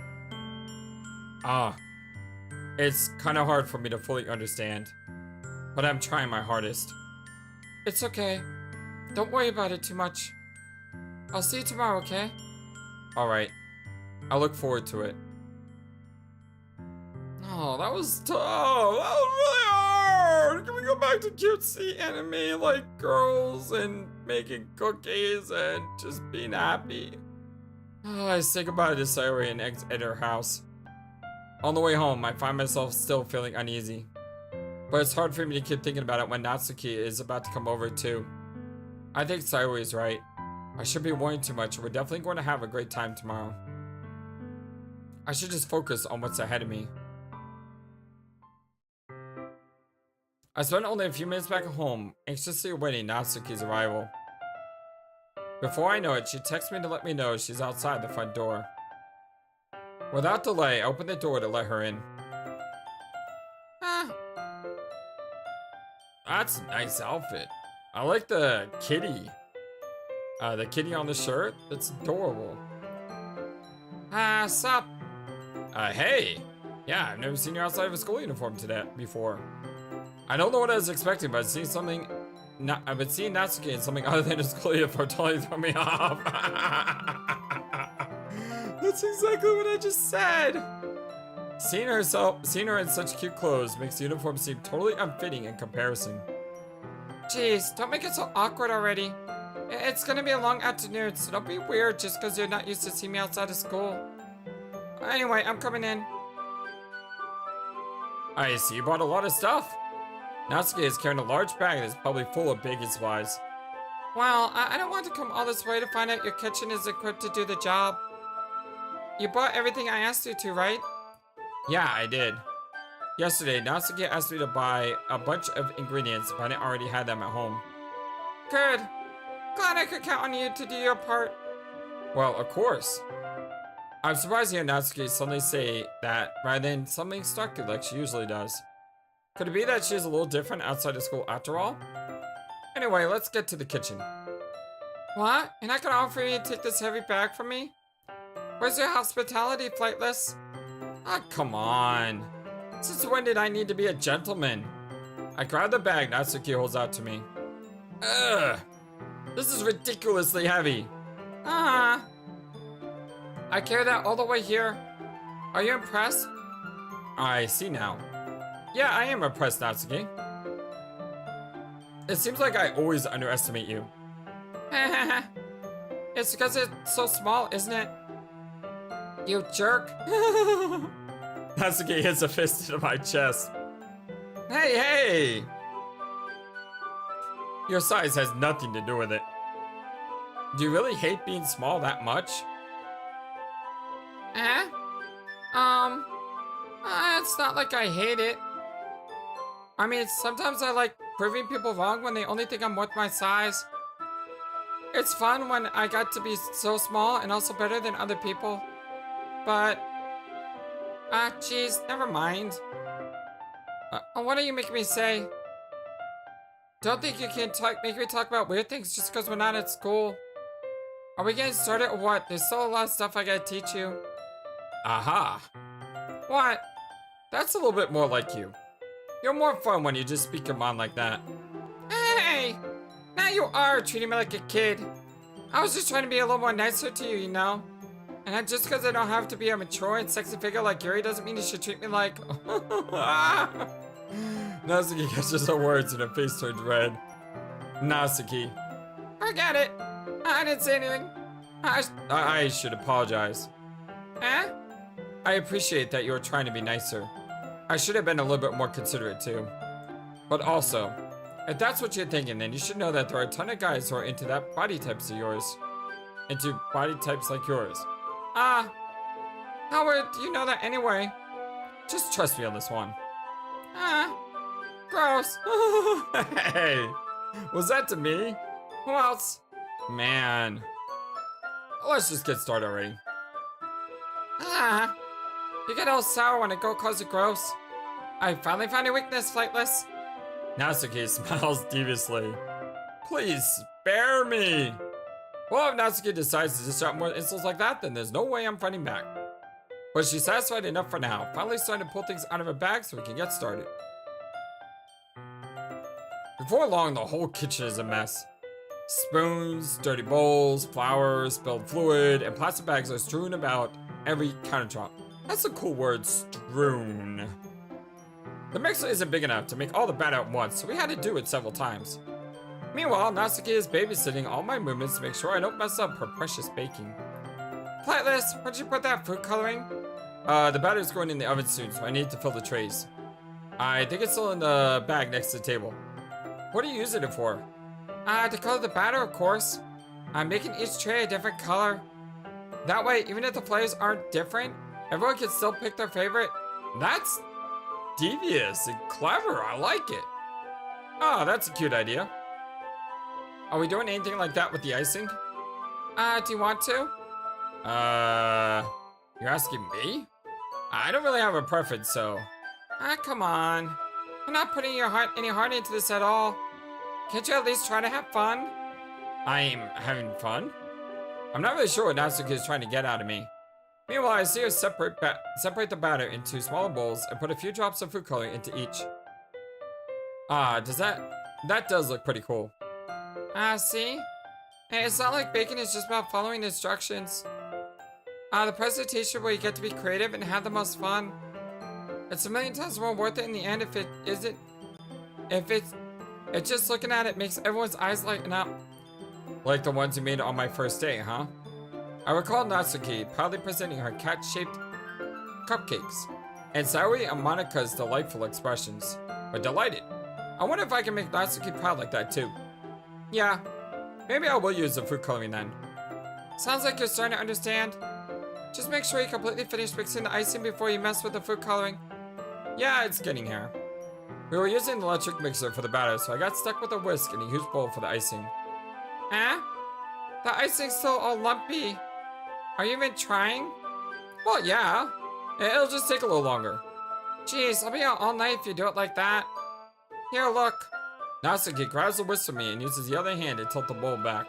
It's kind of hard for me to fully understand, but I'm trying my hardest. It's okay. Don't worry about it too much. I'll see you tomorrow, okay? Alright. I look forward to it. Oh, that was tough. That was really hard. Can we go back to cutesy anime like girls and making cookies and just being happy? Oh, I say goodbye to Sayori and exit her house. On the way home, I find myself still feeling uneasy. But it's hard for me to keep thinking about it when Natsuki is about to come over too. I think Sayori is right. I should be worrying too much. We're definitely going to have a great time tomorrow. I should just focus on what's ahead of me. I spent only a few minutes back at home, anxiously awaiting Natsuki's arrival. Before I know it, she texts me to let me know she's outside the front door. Without delay, I open the door to let her in. That's a nice outfit. I like the kitty. The kitty on the shirt. That's adorable. Sup? Hey. Yeah, I've never seen you outside of a school uniform before. I don't know what I was expecting, but I've been seeing Natsuki in something other than a school uniform totally threw me off. That's exactly what I just said. Seeing her in such cute clothes makes the uniform seem totally unfitting in comparison. Jeez, don't make it so awkward already. It's gonna be a long afternoon, so don't be weird just because you're not used to seeing me outside of school. Anyway, I'm coming in. I see you bought a lot of stuff. Natsuki is carrying a large bag that is probably full of baking supplies. Well, I don't want to come all this way to find out your kitchen is equipped to do the job. You bought everything I asked you to, right? Yeah, I did. Yesterday, Natsuki asked me to buy a bunch of ingredients, but I didn't already have them at home. Good. Glad I could count on you to do your part. Well, of course. I'm surprised to hear Natsuki suddenly say that rather than something snarky like she usually does. Could it be that she's a little different outside of school after all? Anyway, let's get to the kitchen. What? You're not gonna offer me to take this heavy bag from me? Where's your hospitality, Flightless? Ah, come on. Since when did I need to be a gentleman? I grab the bag Natsuki holds out to me. Ugh! This is ridiculously heavy. I carry that all the way here. Are you impressed? I see now. Yeah, I am impressed, Natsuki. It seems like I always underestimate you. It's because it's so small, isn't it? You jerk. Natsuki hits a fist into my chest. Hey! Your size has nothing to do with it. Do you really hate being small that much? It's not like I hate it. I mean, sometimes I like proving people wrong when they only think I'm worth my size. It's fun when I got to be so small and also better than other people. But, geez, never mind. What are you making me say? Don't think you can make me talk about weird things just because we're not at school. Are we getting started or what? There's still a lot of stuff I gotta teach you. Aha. What? That's a little bit more like you. You're more fun when you just speak your mind like that. Hey! Now you are treating me like a kid. I was just trying to be a little more nicer to you, you know? And just because I don't have to be a mature and sexy figure like Yuri doesn't mean you should treat me like... Natsuki catches her words and her face turns red. Natsuki. Forget it. I didn't say anything. I should apologize. Eh? I appreciate that you were trying to be nicer. I should have been a little bit more considerate too. But also, if that's what you're thinking, then you should know that there are a ton of guys who are into that body types of yours. Into body types like yours. How would you know that anyway? Just trust me on this one. Gross. Hey, was that to me? Who else? Man. Let's just get started already. You get all sour when a girl calls you gross. I finally found your weakness, Flightless. Natsuki smiles deviously. Please spare me. Well, if Natsuki decides to dish out more insults like that, then there's no way I'm fighting back. But she's satisfied enough for now, finally starting to pull things out of her bag so we can get started. Before long, the whole kitchen is a mess. Spoons, dirty bowls, flour, spilled fluid, and plastic bags are strewn about every countertop. That's a cool word, strewn. The mixer isn't big enough to make all the batter at once, so we had to do it several times. Meanwhile, Natsuki is babysitting all my movements to make sure I don't mess up her precious baking. Flightless, where'd you put that food coloring? The batter's going in the oven soon, so I need to fill the trays. I think it's still in the bag next to the table. What are you using it for? To color the batter, of course. I'm making each tray a different color. That way, even if the flavors aren't different, everyone can still pick their favorite. That's devious and clever. I like it. Oh, that's a cute idea. Are we doing anything like that with the icing? Do you want to? You're asking me? I don't really have a preference, so... come on. You're not putting any heart into this at all. Can't you at least try to have fun? I'm having fun? I'm not really sure what Natsuki is trying to get out of me. Meanwhile, I see her separate the batter into smaller bowls and put a few drops of food coloring into each. That does look pretty cool. See? Hey, it's not like baking is just about following instructions. The presentation where you get to be creative and have the most fun. It's a million times more worth it in the end if it isn't. It's just looking at it makes everyone's eyes lighten up. Like the ones you made on my first day, huh? I recall Natsuki proudly presenting her cat-shaped cupcakes, and Sayori and Monika's delightful expressions. But delighted. I wonder if I can make Natsuki proud like that too. Yeah, maybe I will use the food coloring then. Sounds like you're starting to understand. Just make sure you completely finish mixing the icing before you mess with the food coloring. Yeah, it's getting here. We were using the electric mixer for the batter, so I got stuck with a whisk and a huge bowl for the icing. The icing's still all lumpy. Are you even trying? Well, yeah. It'll just take a little longer. Jeez, I'll be out all night if you do it like that. Here, look. Natsuki grabs the whisk from me and uses the other hand to tilt the bowl back.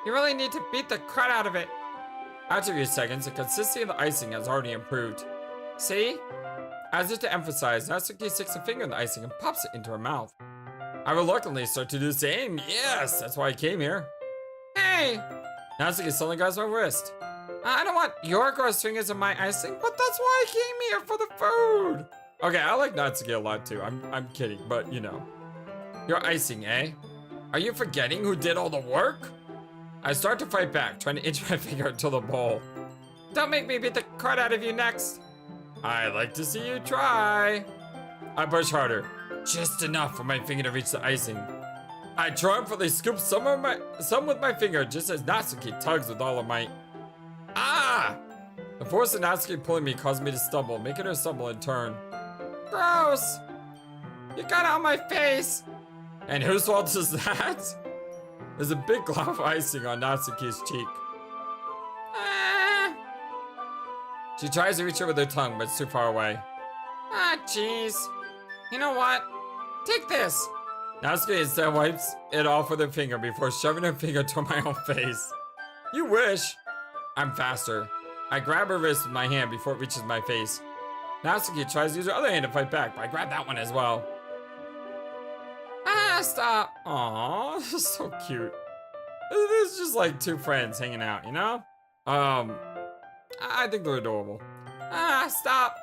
You really need to beat the crud out of it. After a few seconds, the consistency of the icing has already improved. See? As if to emphasize, Natsuki sticks a finger in the icing and pops it into her mouth. I reluctantly start to do the same. Yes, that's why I came here. Hey! Natsuki suddenly grabs my wrist. I don't want your gross fingers in my icing, but that's why I came here, for the food. Okay, I like Natsuki a lot too. I'm kidding, but you know. Your icing, eh? Are you forgetting who did all the work? I start to fight back, trying to inch my finger into the bowl. Don't make me beat the crud out of you next. I'd like to see you try. I push harder, just enough for my finger to reach the icing. I triumphantly scoop some with my finger just as Natsuki tugs with all her might. Ah! The force of Natsuki pulling me caused me to stumble, making her stumble in turn. Gross! You got it on my face! And whose fault is that? There's a big glob of icing on Natsuki's cheek. She tries to reach it with her tongue, but it's too far away. Jeez. You know what? Take this. Natsuki instead wipes it off with her finger before shoving her finger toward my own face. You wish. I'm faster. I grab her wrist with my hand before it reaches my face. Natsuki tries to use her other hand to fight back, but I grab that one as well. Ah, stop. Aww, this is so cute. This is just like two friends hanging out, you know? I think they're adorable. Ah, stop.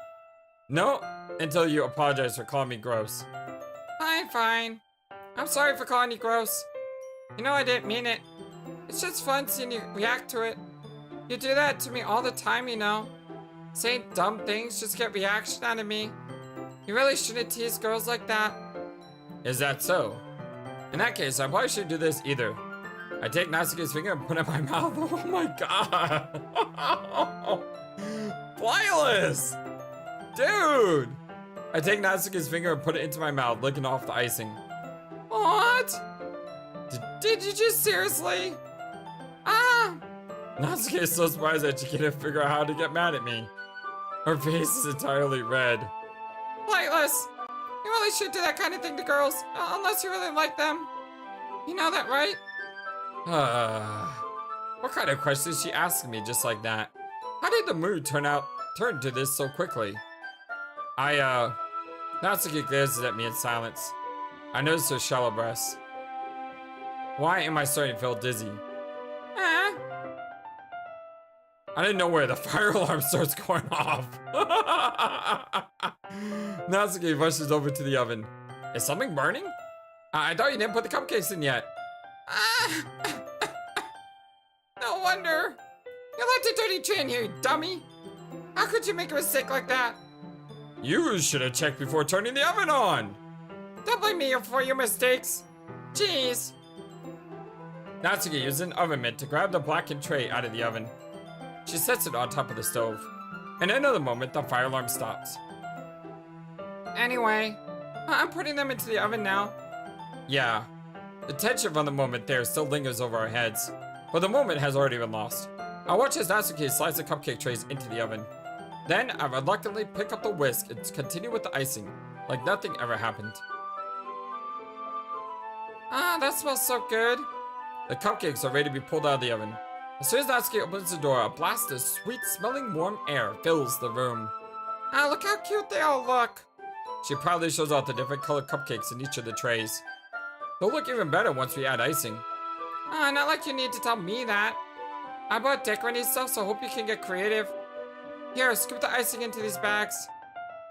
No, until you apologize for calling me gross. Fine. I'm sorry for calling you gross. You know I didn't mean it. It's just fun seeing you react to it. You do that to me all the time, you know. Saying dumb things just get reaction out of me. You really shouldn't tease girls like that. Is that so? In that case, I probably shouldn't do this either. I take Natsuki's finger and put it in my mouth. Oh my god. Flightless! Dude! I take Natsuki's finger and put it into my mouth, licking off the icing. What? Did you just seriously? Ah! Natsuki is so surprised that she can't figure out how to get mad at me. Her face is entirely red. Flightless! You really should do that kind of thing to girls, unless you really like them. You know that, right? What kind of question is she asking me just like that? How did the mood turn to this so quickly? Natsuki glares at me in silence. I notice her shallow breaths. Why am I starting to feel dizzy? I didn't know where the fire alarm starts going off. Natsuki rushes over to the oven. Is something burning? I thought you didn't put the cupcakes in yet. No wonder. You left a dirty tray in here, you dummy. How could you make a mistake like that? You should have checked before turning the oven on. Don't blame me for your mistakes. Jeez. Natsuki uses an oven mitt to grab the blackened tray out of the oven. She sets it on top of the stove. In another moment, the fire alarm stops. Anyway, I'm putting them into the oven now. Yeah, the tension from the moment there still lingers over our heads, but the moment has already been lost. I watch as Natsuki slides the cupcake trays into the oven. Then I reluctantly pick up the whisk and continue with the icing, like nothing ever happened. Ah, that smells so good. The cupcakes are ready to be pulled out of the oven. As soon as Natsuki opens the door, a blast of sweet-smelling warm air fills the room. Ah, look how cute they all look. She proudly shows off the different colored cupcakes in each of the trays. They'll look even better once we add icing. Ah, not like you need to tell me that. I bought decorating stuff, so I hope you can get creative. Here, scoop the icing into these bags.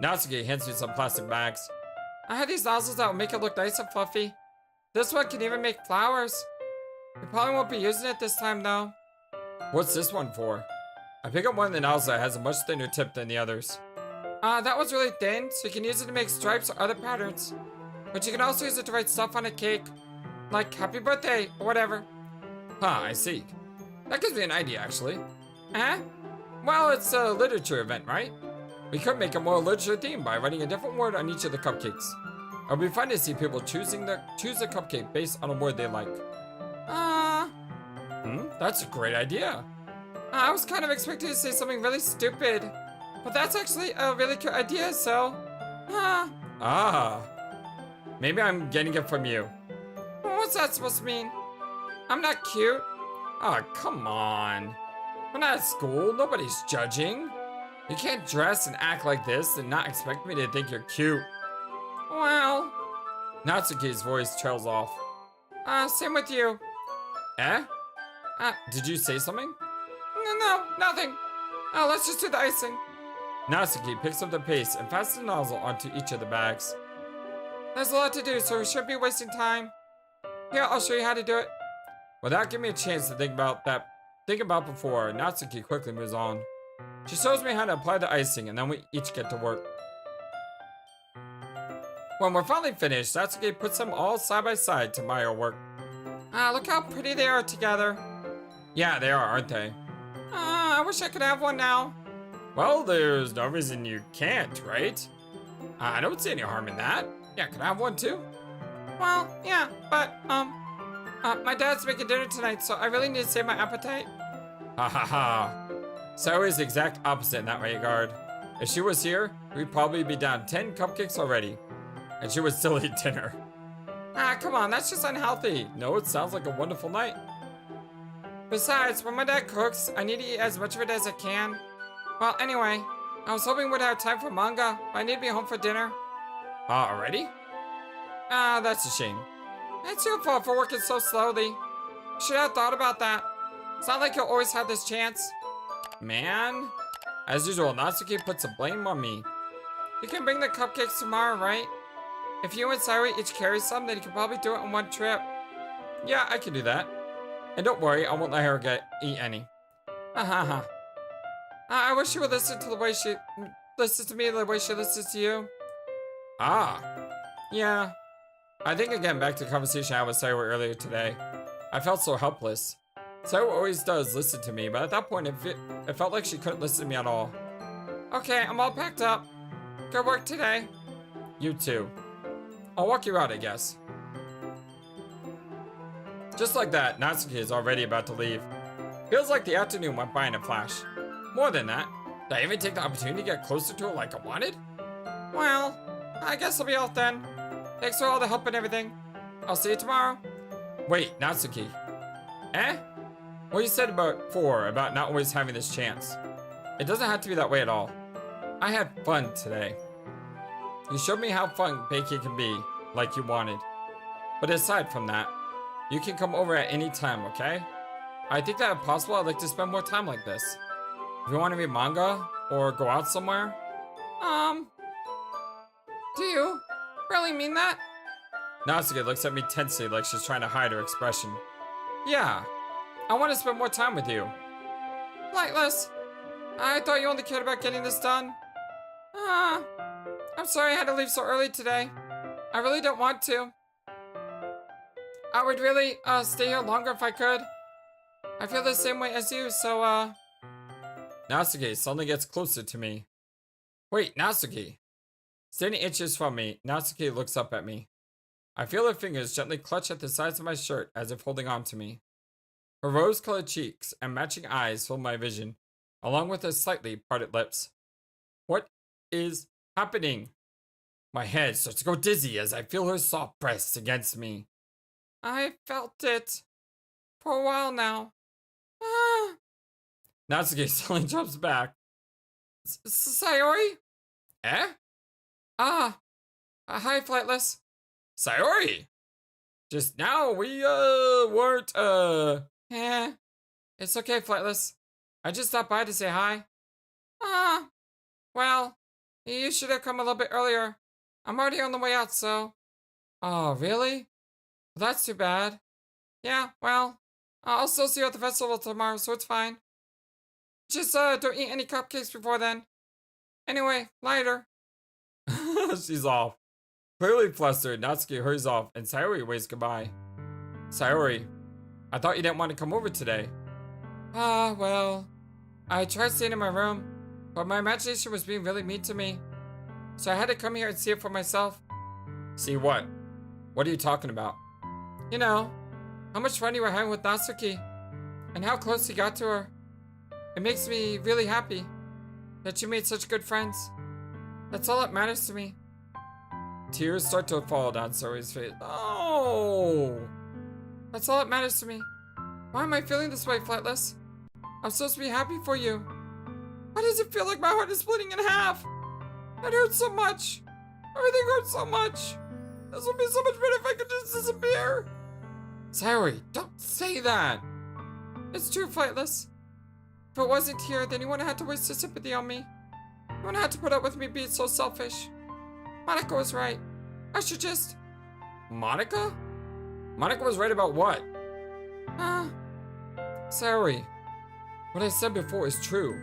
Natsuki hands me some plastic bags. I have these nozzles that will make it look nice and fluffy. This one can even make flowers. We probably won't be using it this time, though. What's this one for? I pick up one of the nozzles that has a much thinner tip than the others. That one's really thin, so you can use it to make stripes or other patterns. But you can also use it to write stuff on a cake. Like, happy birthday, or whatever. Huh, I see. That gives me an idea, actually. Well, it's a literature event, right? We could make a more literature theme by writing a different word on each of the cupcakes. It'll be fun to see people choose a cupcake based on a word they like. That's a great idea. I was kind of expecting to say something really stupid, but that's actually a really cute idea, so... Maybe I'm getting it from you. What's that supposed to mean? I'm not cute. Oh, come on. We're not at school, nobody's judging. You can't dress and act like this and not expect me to think you're cute. Well... Natsuki's voice trails off. Same with you. Did you say something? No, nothing. Let's just do the icing. Natsuki picks up the paste and passes the nozzle onto each of the bags. There's a lot to do, so we shouldn't be wasting time. Here, I'll show you how to do it. Without giving me a chance to think about before, Natsuki quickly moves on. She shows me how to apply the icing, and then we each get to work. When we're finally finished, Natsuki puts them all side by side to my work. Look how pretty they are together. Yeah, they are, aren't they? I wish I could have one now. Well, there's no reason you can't, right? I don't see any harm in that. Yeah, can I have one too? Well, yeah, but, my dad's making dinner tonight, so I really need to save my appetite. Ha. So is the exact opposite in that regard. If she was here, we'd probably be down 10 cupcakes already. And she would still eat dinner. Come on, that's just unhealthy. No, it sounds like a wonderful night. Besides, when my dad cooks, I need to eat as much of it as I can. Well, anyway, I was hoping we'd have time for manga, but I need to be home for dinner. Already? That's a shame. It's your fault for working so slowly. Should have thought about that. It's not like you'll always have this chance. Man. As usual, Natsuki puts the blame on me. You can bring the cupcakes tomorrow, right? If you and Sayori each carry some, then you can probably do it in one trip. Yeah, I can do that. And don't worry, I won't let her eat any. I wish she would listen to the way she listens to me the way she listens to you. Yeah. I think again back to the conversation I had with Sayori earlier today. I felt so helpless. Sayori always does listen to me, but at that point it felt like she couldn't listen to me at all. Okay, I'm all packed up. Good work today. You too. I'll walk you out, I guess. Just like that, Natsuki is already about to leave. Feels like the afternoon went by in a flash. More than that, did I even take the opportunity to get closer to her like I wanted? Well, I guess I'll be off then. Thanks for all the help and everything. I'll see you tomorrow. Wait, Natsuki. What you said before about not always having this chance. It doesn't have to be that way at all. I had fun today. You showed me how fun baking can be, like you wanted. But aside from that, you can come over at any time, okay? I think that if possible, I'd like to spend more time like this. If you want to read manga, or go out somewhere. Do you really mean that? Natsuki looks at me tensely like she's trying to hide her expression. Yeah, I want to spend more time with you. Flightless, I thought you only cared about getting this done. I'm sorry I had to leave so early today. I really don't want to. I would really stay here longer if I could. I feel the same way as you, so Natsuki suddenly gets closer to me. Wait, Natsuki. Standing inches from me, Natsuki looks up at me. I feel her fingers gently clutch at the sides of my shirt as if holding on to me. Her rose-colored cheeks and matching eyes fill my vision, along with her slightly parted lips. What is happening? My head starts to go dizzy as I feel her soft breasts against me. I felt it for a while now. Natsuki suddenly jumps back. Sayori? Hi, Flightless. Sayori! Just now, we, weren't, It's okay, Flightless. I just stopped by to say hi. Well, you should have come a little bit earlier. I'm already on the way out, so... Oh, really? Well, that's too bad. Yeah, well, I'll still see you at the festival tomorrow, so it's fine. Just, don't eat any cupcakes before then. Anyway, later. She's off. Clearly flustered, Natsuki hurries off, and Sayori waves goodbye. Sayori, I thought you didn't want to come over today. Well, I tried staying in my room, but my imagination was being really mean to me. So I had to come here and see it for myself. See what? What are you talking about? You know, how much fun you were having with Natsuki, and how close you got to her. It makes me really happy that you made such good friends. That's all that matters to me. Tears start to fall down Sayori's face. Oh! That's all that matters to me. Why am I feeling this way, Flightless? I'm supposed to be happy for you. Why does it feel like my heart is splitting in half? It hurts so much. Everything hurts so much. This would be so much better if I could just disappear. Sayori, don't say that. It's true, Flightless. If it wasn't here, then you wouldn't have to waste your sympathy on me. You wouldn't have to put up with me being so selfish. Monika was right. I should just... Monika? Monika was right about what? Sayori, what I said before is true.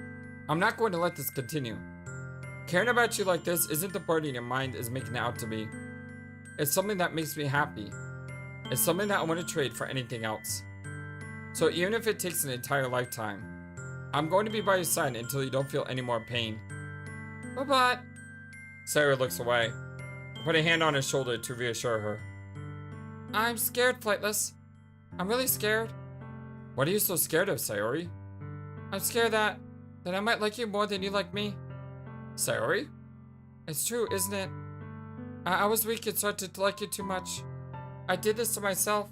I'm not going to let this continue. Caring about you like this isn't the burden your mind is making it out to be. It's something that makes me happy. It's something that I want to trade for anything else. So even if it takes an entire lifetime, I'm going to be by your side until you don't feel any more pain. But... Sayori looks away. I put a hand on her shoulder to reassure her. I'm scared, Flightless. I'm really scared. What are you so scared of, Sayori? I'm scared that I might like you more than you like me. Sayori? It's true, isn't it? I was weak and started to like you too much. I did this to myself.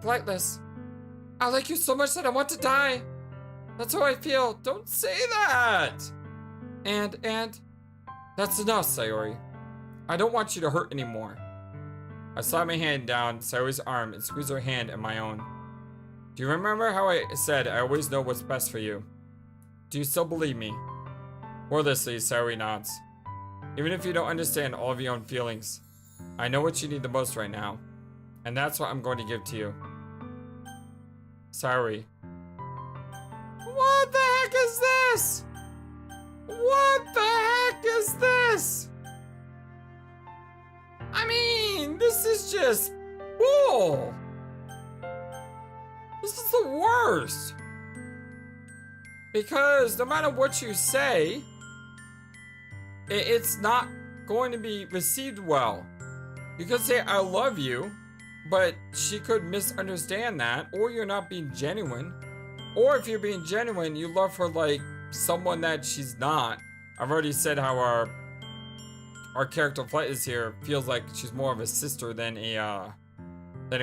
Flightless. I like you so much that I want to die. That's how I feel. Don't say that. And that's enough, Sayori. I don't want you to hurt anymore. I slid my hand down Sayori's arm and squeezed her hand in my own. Do you remember how I said I always know what's best for you? Do you still believe me? Wordlessly, Sayori nods. Even if you don't understand all of your own feelings, I know what you need the most right now, and that's what I'm going to give to you. Sayori. What the heck is this? What the heck is this? I mean, this is just bull. This is the worst. Because no matter what you say, it's not going to be received well. You could say, I love you, but she could misunderstand that, or you're not being genuine. Or if you're being genuine, you love her like someone that she's not. I've already said how our character Flightless here feels like she's more of a sister than a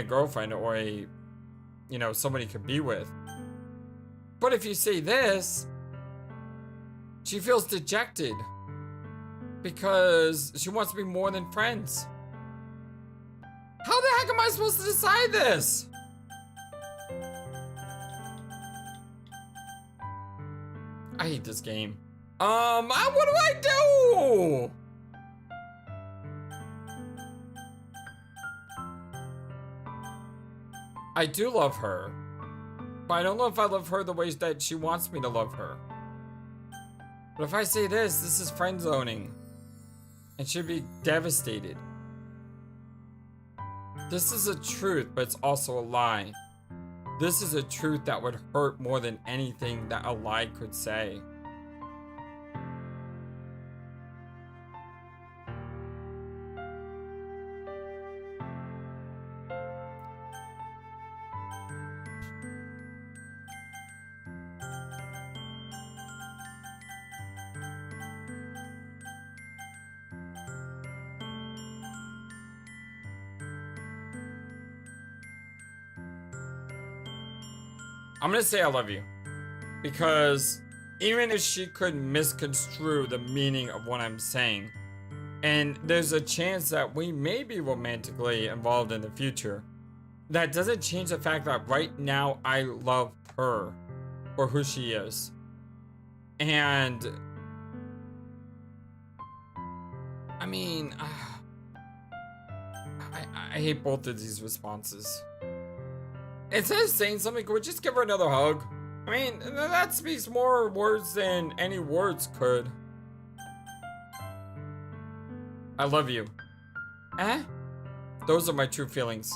girlfriend or a, you know, somebody you could be with. But if you say this, she feels dejected because she wants to be more than friends. How the heck am I supposed to decide this? I hate this game. What do I do? I do love her, but I don't know if I love her the ways that she wants me to love her. But if I say this is friend zoning, and she'd be devastated. This is a truth, but it's also a lie. This is a truth that would hurt more than anything that a lie could say. I'm gonna say I love you, because even if she could misconstrue the meaning of what I'm saying, and there's a chance that we may be romantically involved in the future, that doesn't change the fact that right now I love her for who she is. And I mean, I hate both of these responses. Instead of saying something, could we just give her another hug? I mean, that speaks more words than any words could. I love you. Eh? Those are my true feelings.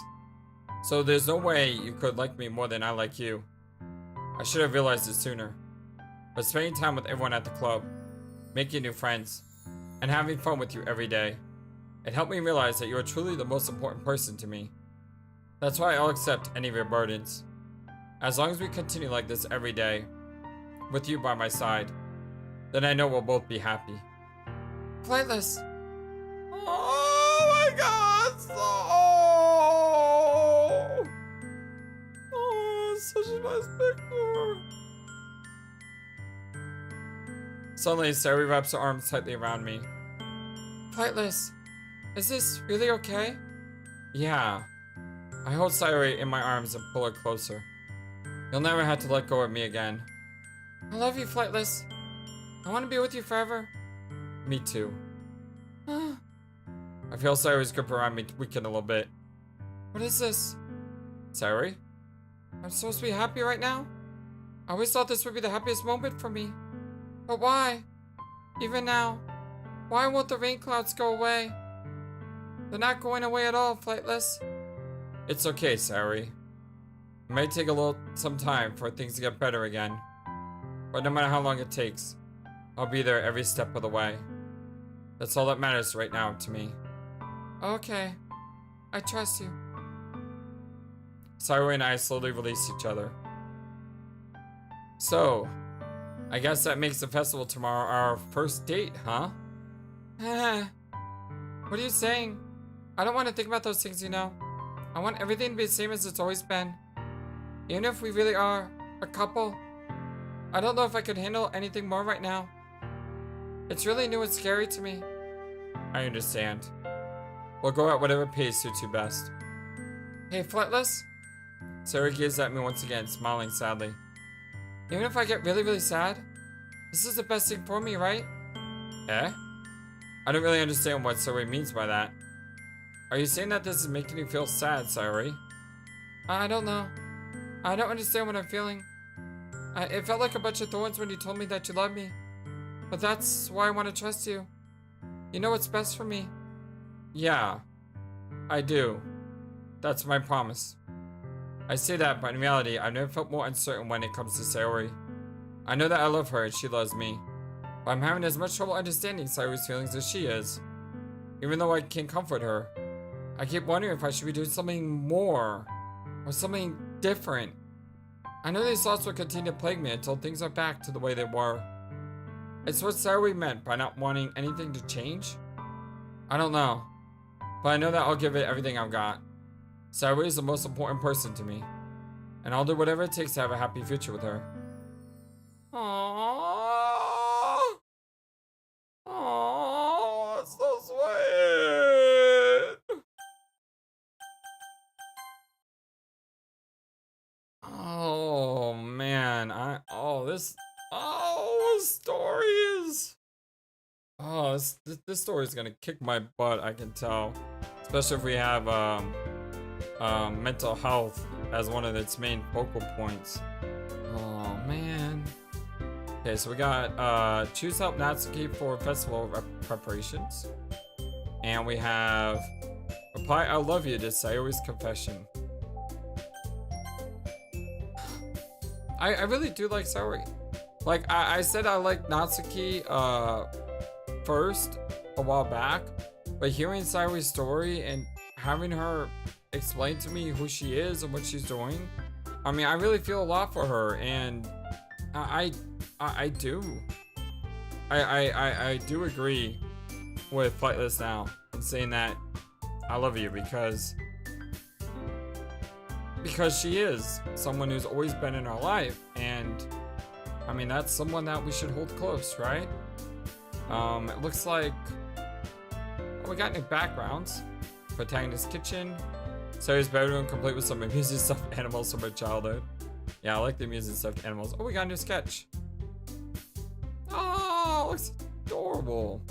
So there's no way you could like me more than I like you. I should have realized it sooner. But spending time with everyone at the club, making new friends, and having fun with you every day, it helped me realize that you are truly the most important person to me. That's why I'll accept any of your burdens. As long as we continue like this every day, with you by my side, then I know we'll both be happy. Flightless. Oh my god, such a nice picture. Suddenly, Sayori wraps her arms tightly around me. Flightless, is this really okay? Yeah. I hold Sayori in my arms and pull her closer. You'll never have to let go of me again. I love you, Flightless. I want to be with you forever. Me too. I feel Sayori's grip around me weaken a little bit. What is this? Sayori? I'm supposed to be happy right now? I always thought this would be the happiest moment for me. But why? Even now, why won't the rain clouds go away? They're not going away at all, Flightless. It's okay, Sayori. It might take some time for things to get better again. But no matter how long it takes, I'll be there every step of the way. That's all that matters right now to me. Okay. I trust you. Sayori and I slowly release each other. So, I guess that makes the festival tomorrow our first date, huh? What are you saying? I don't want to think about those things, you know. I want everything to be the same as it's always been. Even if we really are a couple. I don't know if I could handle anything more right now. It's really new and scary to me. I understand. We'll go at whatever pace suits you best. Hey, Flightless? Sayori gazes at me once again, smiling sadly. Even if I get really, really sad, this is the best thing for me, right? Eh? I don't really understand what Sayori means by that. Are you saying that this is making you feel sad, Sayori? I don't know. I don't understand what I'm feeling. It felt like a bunch of thorns when you told me that you love me. But that's why I want to trust you. You know what's best for me. Yeah, I do. That's my promise. I say that, but in reality, I've never felt more uncertain when it comes to Sayori. I know that I love her and she loves me. But I'm having as much trouble understanding Sayori's feelings as she is. Even though I can comfort her, I keep wondering if I should be doing something more. Or something different. I know these thoughts will continue to plague me until things are back to the way they were. It's what Sayori meant by not wanting anything to change? I don't know. But I know that I'll give it everything I've got. Sayori is the most important person to me. And I'll do whatever it takes to have a happy future with her. Aww. Aww, that's so sweet. Oh man, this story is. Oh, this story is gonna kick my butt, I can tell. Especially if we have mental health as one of its main focal points. Oh man. Okay, so we got choose help Natsuki for festival preparations. And we have reply I love you to Sayori's confession. I really do like Sayori. Like I said I like Natsuki first a while back, but hearing Sayori's story and having her explain to me who she is and what she's doing, I mean I really feel a lot for her, and I do. I do agree with Flightless now in saying that I love you because she is someone who's always been in our life, and I mean that's someone that we should hold close, right? It looks like we got new backgrounds. Protagonist's kitchen, Sayori's bedroom complete with some amusing stuffed animals from her childhood. Yeah, I like the amusing stuffed animals. Oh, we got a new sketch. Oh, looks adorable.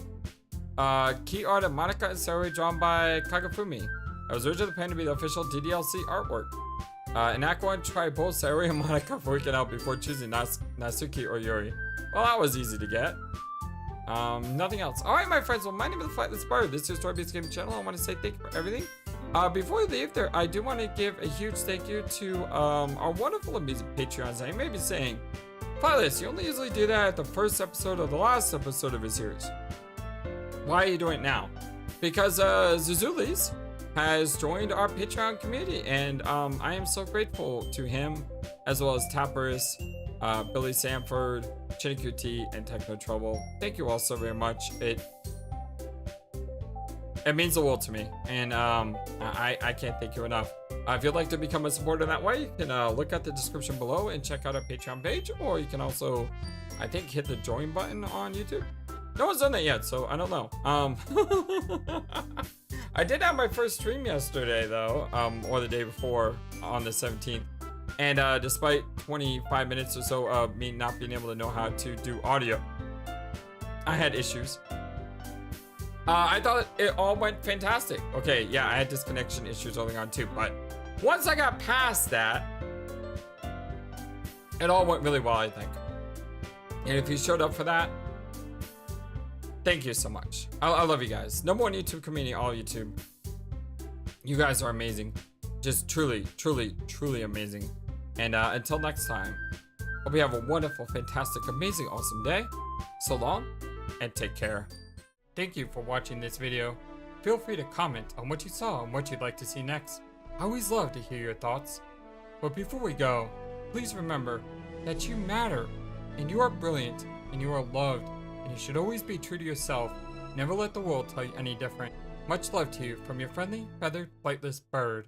Key art of Monika and Sayori drawn by Kagafumi. I was originally planned to be the official DDLC artwork. In Act 1, try both Sayori and Monika for weekend out before choosing Natsuki or Yuri. Well, that was easy to get. Nothing else. Alright, my friends, well, my name is FlightlessBird. This is your story-based gaming channel. I want to say thank you for everything. Before we leave there, I do want to give a huge thank you to our wonderful, amazing Patreons. I may be saying, Flightless, you only usually do that at the first episode of the last episode of a series. Why are you doing it now? Because Zuzulis has joined our Patreon community, and I am so grateful to him, as well as Tappers, Billy Sanford, Chinikuti, and Techno Trouble. Thank you all so very much. It means the world to me, and I can't thank you enough. If you'd like to become a supporter that way, you can look at the description below and check out our Patreon page, or you can also, I think, hit the join button on YouTube. No one's done that yet, so I don't know. I did have my first stream yesterday, though, or the day before, on the 17th. And despite 25 minutes or so of me not being able to know how to do audio, I had issues. I thought it all went fantastic. Okay, yeah, I had disconnection issues early on too, but once I got past that, it all went really well, I think. And if you showed up for that, thank you so much. I love you guys. Number one YouTube community, all YouTube. You guys are amazing. Just truly, truly, truly amazing. And until next time, hope you have a wonderful, fantastic, amazing, awesome day. So long, and take care. Thank you for watching this video. Feel free to comment on what you saw and what you'd like to see next. I always love to hear your thoughts. But before we go, please remember that you matter, and you are brilliant, and you are loved, and you should always be true to yourself. Never let the world tell you any different. Much love to you from your friendly, feathered, flightless bird.